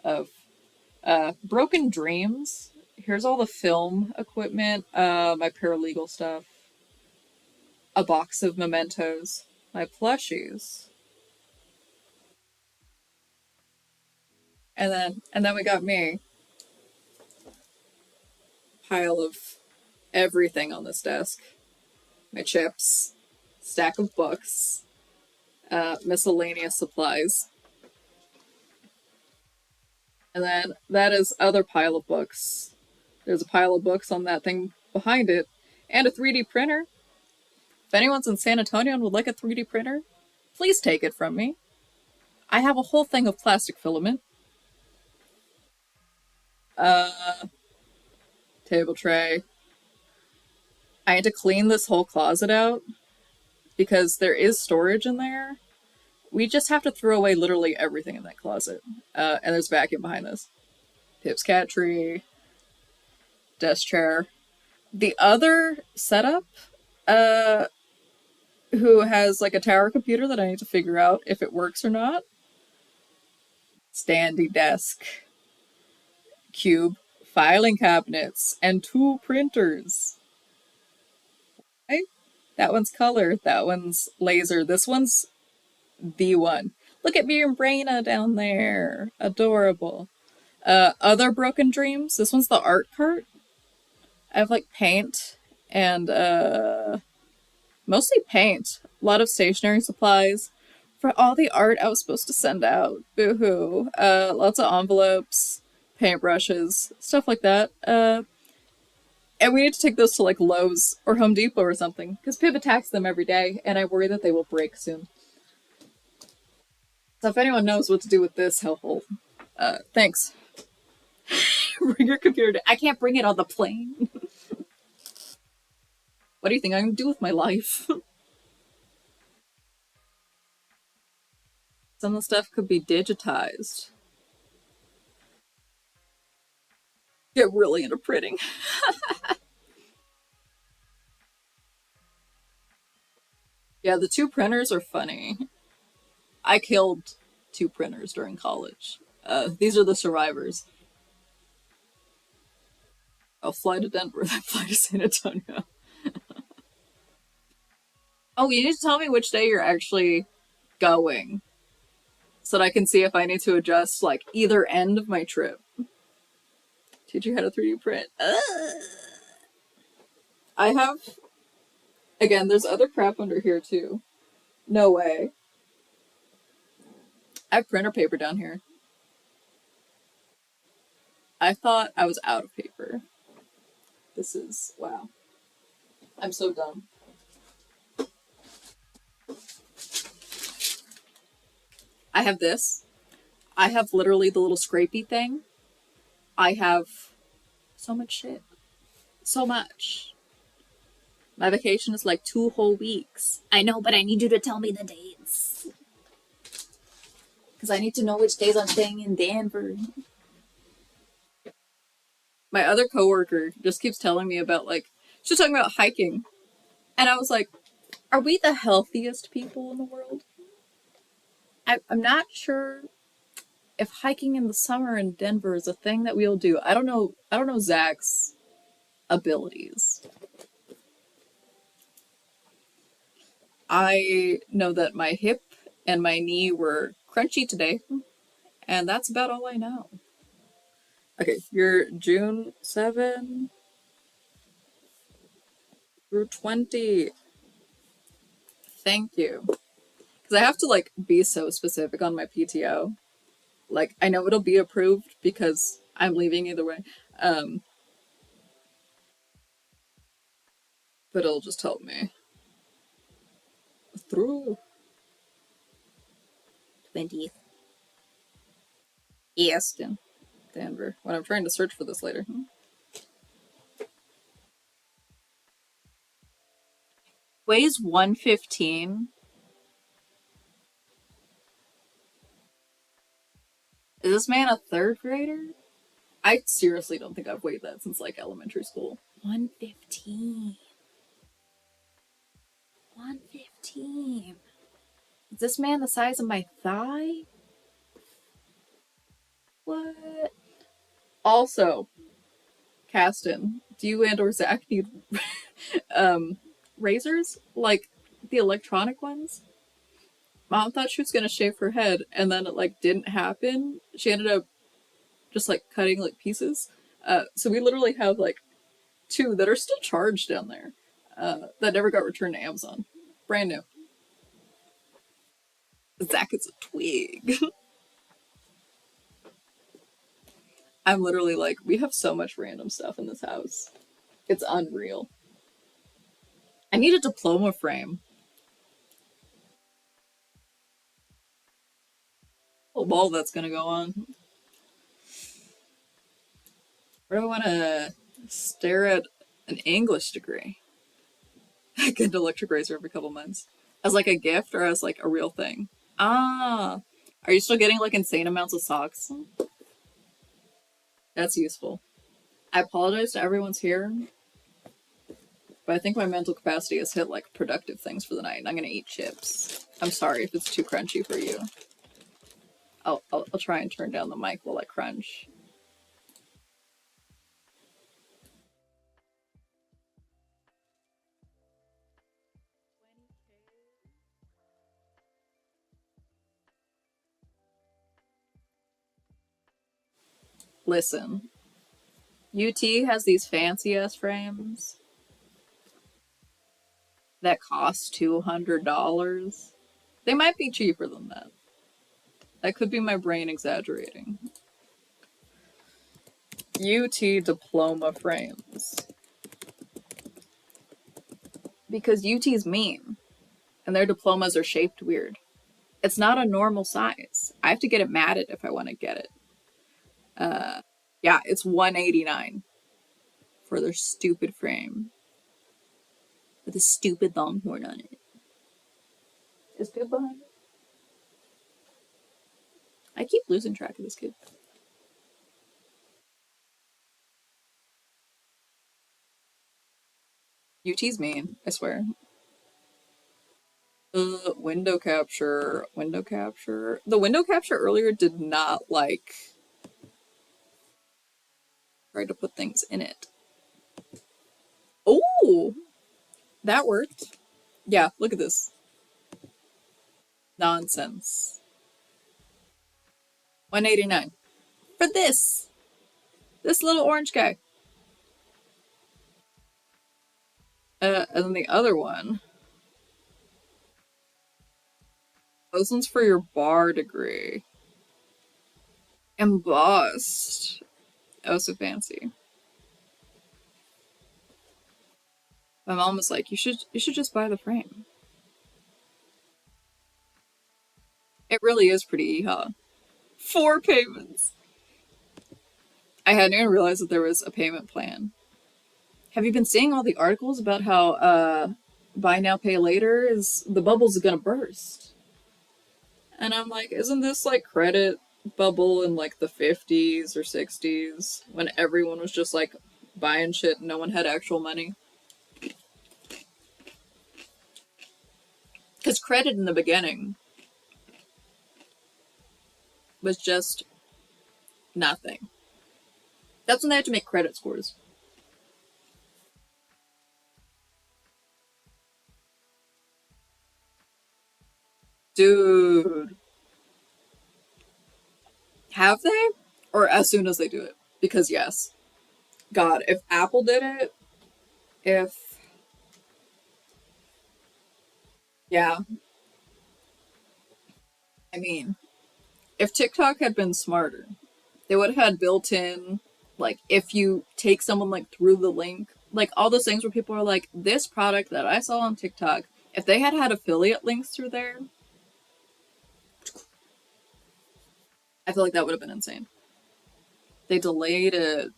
of broken dreams. Here's all the film equipment, my paralegal stuff. A box of mementos, my plushies. And then we got me. Pile of everything on this desk. My chips, stack of books, miscellaneous supplies. And then that is other pile of books. There's a pile of books on that thing behind it, and a 3D printer. If anyone's in San Antonio and would like a 3D printer, please take it from me. I have a whole thing of plastic filament. Uh, Table tray. I had to clean this whole closet out because there is storage in there. We just have to throw away literally everything in that closet. And there's vacuum behind this. Pip's cat tree, desk chair. The other setup, who has like a tower computer that I need to figure out if it works or not. Standy desk, cube, filing cabinets, and 2 printers. Right? That one's color, that one's laser, this one's the one. Look at me and Raina down there. Adorable. Other broken dreams. This one's the art cart. I have like paint and mostly paint. A lot of stationery supplies for all the art I was supposed to send out. Boo-hoo. Lots of envelopes, paintbrushes, stuff like that. And we need to take those to like Lowe's or Home Depot or something because Pip attacks them every day, and I worry that they will break soon. So if anyone knows what to do with this, helpful. Thanks. Bring your computer. I can't bring it on the plane. What do you think I'm gonna do with my life? Some of the stuff could be digitized. Get really into printing. Yeah, the 2 printers are funny. I killed 2 printers during college. These are the survivors. I'll fly to Denver, then fly to San Antonio. Oh, you need to tell me which day you're actually going so that I can see if I need to adjust like either end of my trip. Teach you how to 3D print. I have, again, there's other crap under here too. No way. I have printer paper down here. I thought I was out of paper. This is, wow. I'm so dumb. I have this. I have literally the little scrapey thing. I have so much shit. So much. My vacation is like 2 whole weeks. I know, but I need you to tell me the dates. Because I need to know which days I'm staying in Denver. My other coworker just keeps telling me about like, she's talking about hiking. And I was like, are we the healthiest people in the world? I'm not sure if hiking in the summer in Denver is a thing that we'll do. I don't know Zach's abilities. I know that my hip and my knee were crunchy today, And that's about all I know. Okay, you're June 7 through 20. Thank you. Because I have to like be so specific on my PTO. Like I know it'll be approved because I'm leaving either way. Um, but it'll just help me through 20th. Easton, Denver. When I'm trying to search for this later. Weighs 115. Is this man a third grader? I seriously don't think I've weighed that since like elementary school. 115. 115. Is this man the size of my thigh? What? Also, Caston, do you and or Zach need razors? Like the electronic ones? Mom thought she was gonna shave her head and then it like didn't happen. She ended up just like cutting like pieces. So we literally have like two that are still charged down there. That never got returned to Amazon. Brand new. Zach is a twig. I'm literally like, we have so much random stuff in this house. It's unreal. I need a diploma frame. A wall that's gonna go on. Where do I want to stare at an English degree? I get an electric razor every couple months. As like a gift or as like a real thing? Ah. Are you still getting like insane amounts of socks? That's useful. I apologize to everyone's here, but I think my mental capacity has hit like productive things for the night. I'm gonna eat chips. I'm sorry if it's too crunchy for you. I'll try and turn down the mic while I crunch. Listen, UT has these fancy ass frames that cost $200. They might be cheaper than that. That could be my brain exaggerating. UT diploma frames. Because UT's mean, and their diplomas are shaped weird. It's not a normal size. I have to get it matted if I want to get it. Yeah, it's $189 for their stupid frame with a stupid longhorn on it. Is Pip behind it? I keep losing track of this kid. UT's mean, I swear. Window capture. Window capture. The window capture earlier did not like try to put things in it. Oh, that worked. Yeah, look at this. Nonsense. 189 for this little orange guy. And then the other one. Those ones for your bar degree. Embossed. Oh, so fancy. My mom was like, you should just buy the frame. It really is pretty, huh? 4 payments. I hadn't even realized that there was a payment plan. Have you been seeing all the articles about how buy now pay later is the bubble's gonna burst? And I'm like, isn't this like credit bubble in like the 50s or 60s when everyone was just like buying shit and no one had actual money? Because credit in the beginning was just nothing. That's when they had to make credit scores. Dude. Have they? Or as soon as they do it? Because yes, God, if Apple did it, if yeah, I mean, if TikTok had been smarter, they would have had built in, like, if you take someone like through the link, like all those things where people are like, this product that I saw on TikTok, if they had had affiliate links through there, I feel like that would have been insane. They delayed it,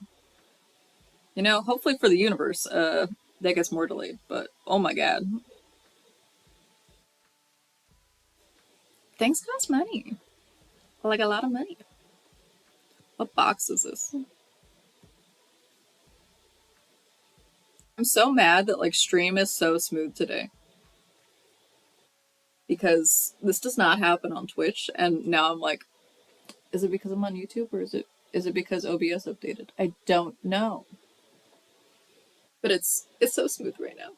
you know, hopefully for the universe, that gets more delayed, but oh my God. Things cost money. Like a lot of money. What box is this? I'm so mad that like stream is so smooth today because this does not happen on Twitch, and now I'm like, is it because I'm on YouTube or is it because OBS updated? I don't know, but it's so smooth right now.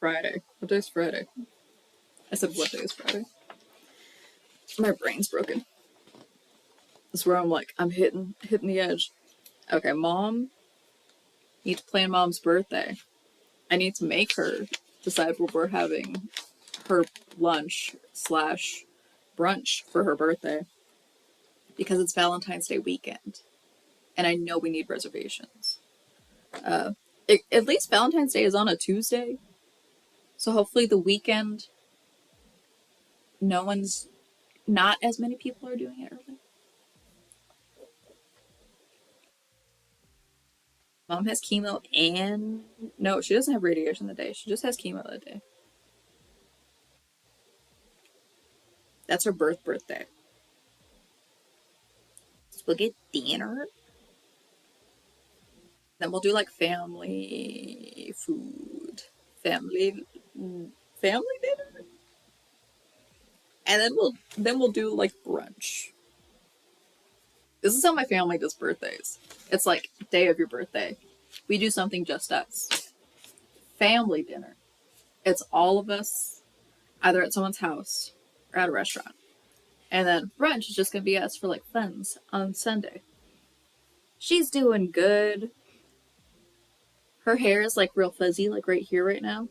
Friday. What day is Friday? I said what day is Friday? My brain's broken. This is where I'm like I'm hitting the edge. Okay, Mom. Need to plan Mom's birthday. I need to make her decide what we're having her lunch slash brunch for her birthday because it's Valentine's Day weekend, and I know we need reservations. At least Valentine's Day is on a Tuesday, so hopefully the weekend, no one's, not as many people are doing it early. Mom has chemo and no, she doesn't have radiation that day. She just has chemo that day. That's her birthday. So we'll get dinner. Then we'll do like family food, family dinner, and then we'll do like brunch. This is how my family does birthdays. It's like day of your birthday, we do something just us. Family dinner. It's all of us, either at someone's house or at a restaurant. And then brunch is just gonna be us for like friends on Sunday. She's doing good. Her hair is like real fuzzy, like right here right now.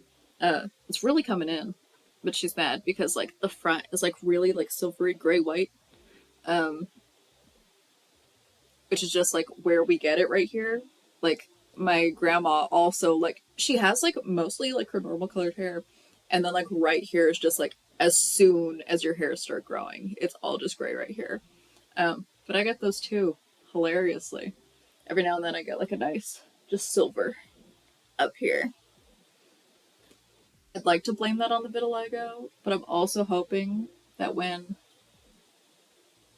It's really coming in, but she's mad because like the front is like really like silvery gray white, um, which is just like where we get it right here. Like my grandma also like she has like mostly like her normal colored hair, and then like right here is just like as soon as your hairs start growing, it's all just gray right here. But I get those too, hilariously. Every now and then I get like a nice just silver up here. I'd like to blame that on the vitiligo, but I'm also hoping that when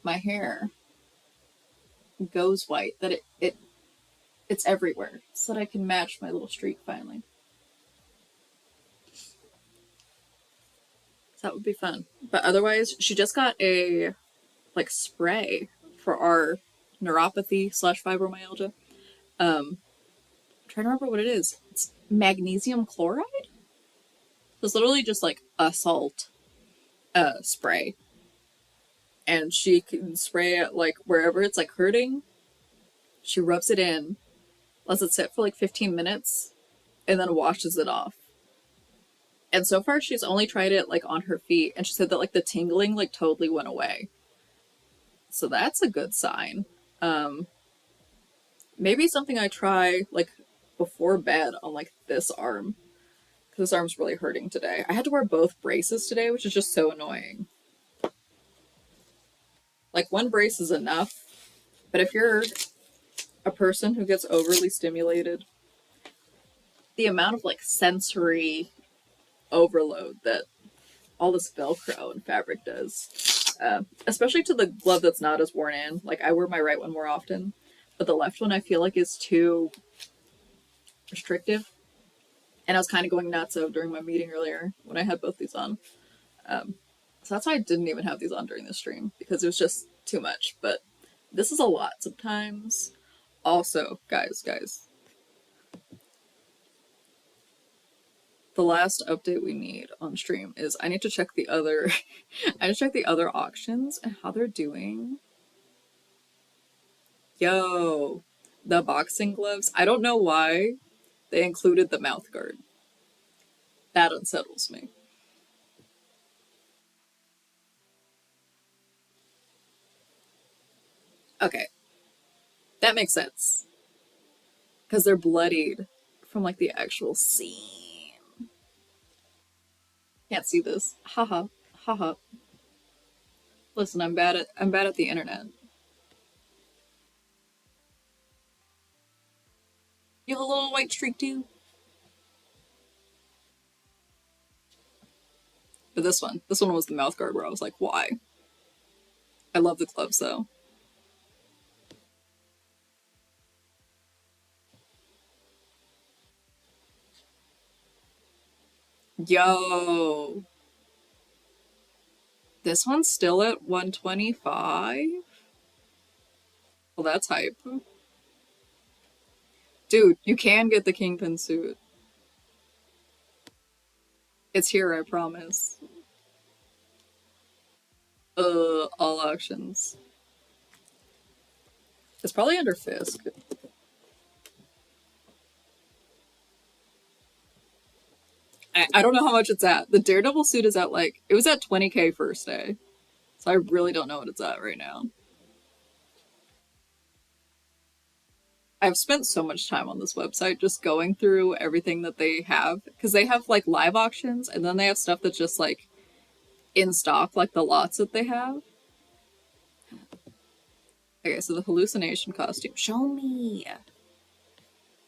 my hair goes white, that it's everywhere, so that I can match my little streak finally. So that would be fun. But otherwise, she just got a like spray for our neuropathy slash fibromyalgia. I'm trying to remember what it is. It's magnesium chloride. It's literally just like a salt spray, and she can spray it like wherever it's like hurting. She rubs it in, lets it sit for like 15 minutes, and then washes it off. And so far, she's only tried it like on her feet, and she said that like the tingling like totally went away. So that's a good sign. Um, Maybe something I try like before bed on like this arm, because this arm's really hurting today. I had to wear both braces today, which is just so annoying. Like one brace is enough, but if you're a person who gets overly stimulated, the amount of like sensory overload that all this Velcro and fabric does, especially to the glove that's not as worn in. Like I wear my right one more often, but the left one I feel like is too restrictive. And I was kind of going nuts during my meeting earlier when I had both these on. So that's why I didn't even have these on during the stream because it was just too much. But this is a lot sometimes. Also, guys, The last update we need on stream is I need to check the other I need to check the other auctions and how they're doing. Yo, the boxing gloves. I don't know why they included the mouth guard. That unsettles me. Okay, that makes sense. Because they're bloodied from like the actual scene. Can't see this. Haha. Haha. Listen, I'm bad at the internet. You have a little white streak too. But this one was the mouth guard where I was like, why? I love the gloves though. Yo, this one's still at 125. Well, that's hype. Dude, you can get the Kingpin suit. It's here, I promise. All auctions. It's probably under Fisk. I don't know how much it's at. The Daredevil suit is at like, it was at 20K first day. So I really don't know what it's at right now. I've spent so much time on this website just going through everything that they have. Because they have like live auctions and then they have stuff that's just like in stock, like the lots that they have. Okay, so the hallucination costume. Show me.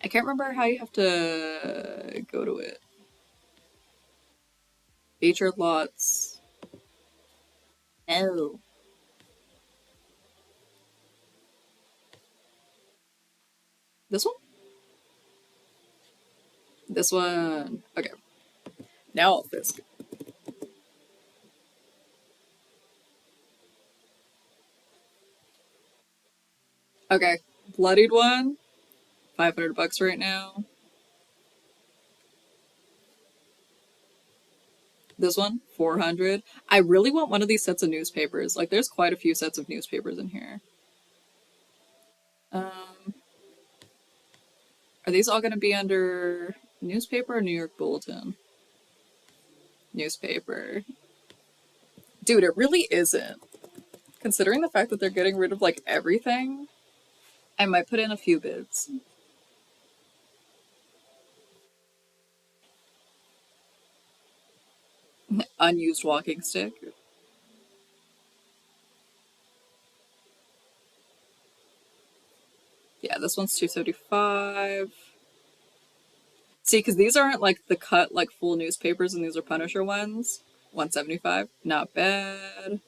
I can't remember how you have to go to it. Featured lots. No. This one? This one. Okay. Now I'll Fisk. Okay. Bloodied one. $500 right now. This one, 400. I really want one of these sets of newspapers. Like, there's quite a few sets of newspapers in here. Are these all going to be under newspaper or New York Bulletin? Newspaper. Dude, it really isn't. Considering the fact that they're getting rid of, like, everything, I might put in a few bids. Unused walking stick. Yeah, this one's 275. See, because these aren't like the cut, like full newspapers, and these are Punisher ones. 175. Not bad.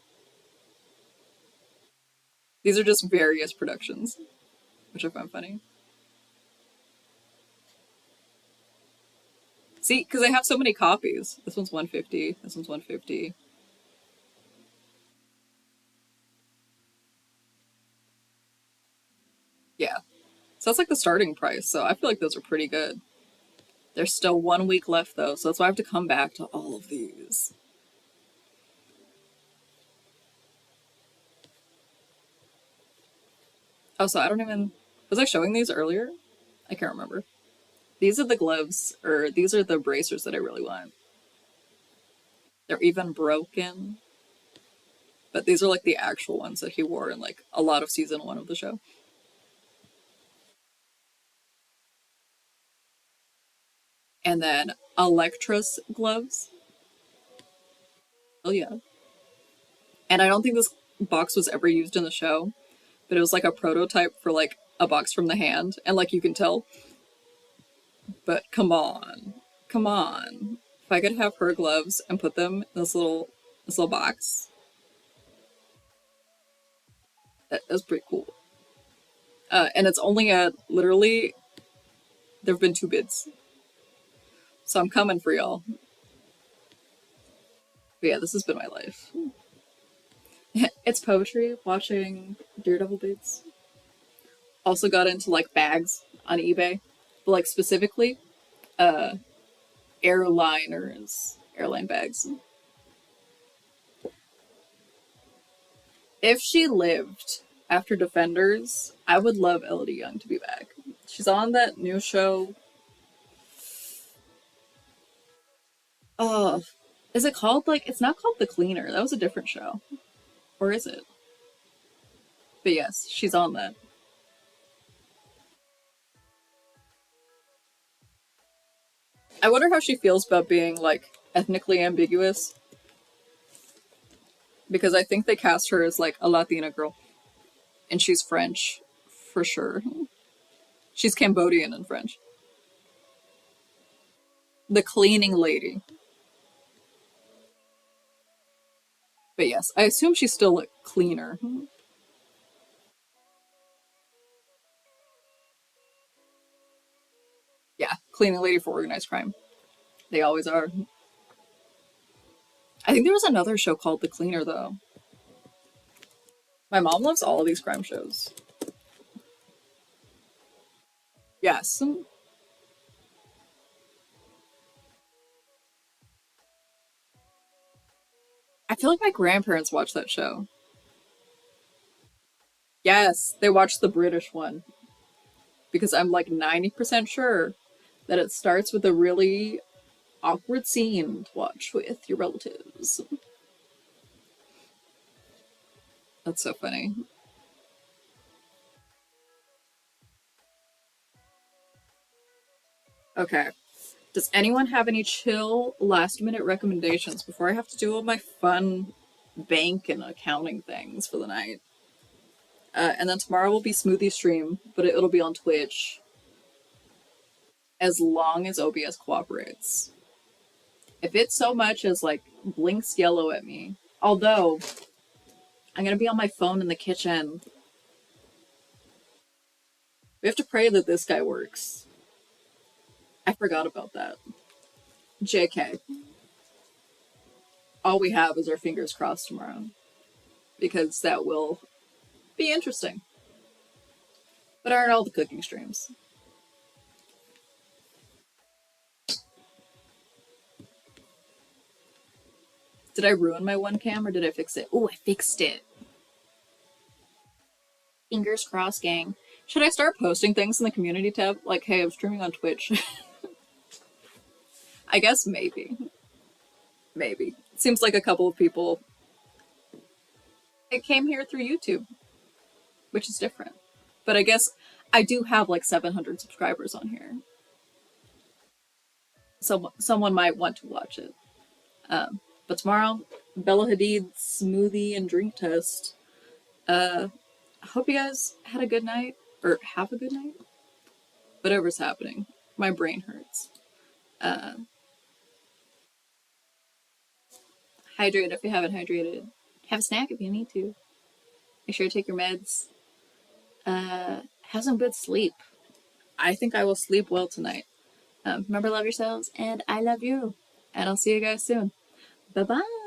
These are just various productions, which I find funny. See, because they have so many copies. This one's 150. This one's 150. Yeah. So that's like the starting price. So I feel like those are pretty good. There's still 1 week left though, so that's why I have to come back to all of these. Oh, so I don't even. Was I showing these earlier? I can't remember. These are the gloves, or these are the bracers that I really want. They're even broken. But these are like the actual ones that he wore in like a lot of season 1 of the show. And then Electra's gloves. Oh yeah. And I don't think this box was ever used in the show, but it was like a prototype for like a box from the hand, and like you can tell. But come on. Come on. If I could have her gloves and put them in this little box. That was pretty cool. And it's only at literally there have been 2 bids. So I'm coming for y'all. But yeah, this has been my life. It's poetry, watching Daredevil bids. Also got into like bags on eBay. But like specifically, airliners, airline bags. If she lived after Defenders, I would love Elodie Young to be back. She's on that new show. Oh, is it called like? It's not called The Cleaner. That was a different show, or is it? But yes, she's on that. I wonder how she feels about being like ethnically ambiguous because I think they cast her as like a Latina girl, and she's French for sure. She's Cambodian and French. The cleaning lady. But yes, I assume she's still a cleaner. Yeah, cleaning lady for organized crime. They always are. I think there was another show called The Cleaner though. My mom loves all of these crime shows. Yes. I feel like my grandparents watched that show. Yes, they watched the British one because I'm like 90% sure that it starts with a really awkward scene to watch with your relatives. That's so funny. Okay. Does anyone have any chill last minute recommendations before I have to do all my fun bank and accounting things for the night? And then tomorrow will be smoothie stream, but it'll be on Twitch as long as OBS cooperates. If it so much as like blinks yellow at me, although I'm gonna be on my phone in the kitchen, we have to pray that this guy works. I forgot about that. JK. All we have is our fingers crossed tomorrow because that will be interesting. But aren't all the cooking streams? Did I ruin my one cam or did I fix it? Oh, I fixed it. Fingers crossed, gang. Should I start posting things in the community tab? Like, hey, I'm streaming on Twitch. I guess maybe. Maybe. Seems like a couple of people. It came here through YouTube, which is different. But I guess I do have like 700 subscribers on here. So someone might want to watch it. But tomorrow, Bella Hadid's smoothie and drink test. I hope you guys had a good night, or have a good night. Whatever's happening. My brain hurts. Uh, hydrate if you haven't hydrated. Have a snack if you need to. Make sure to take your meds. Have some good sleep. I think I will sleep well tonight. Remember, love yourselves, and I love you. And I'll see you guys soon. Bye bye.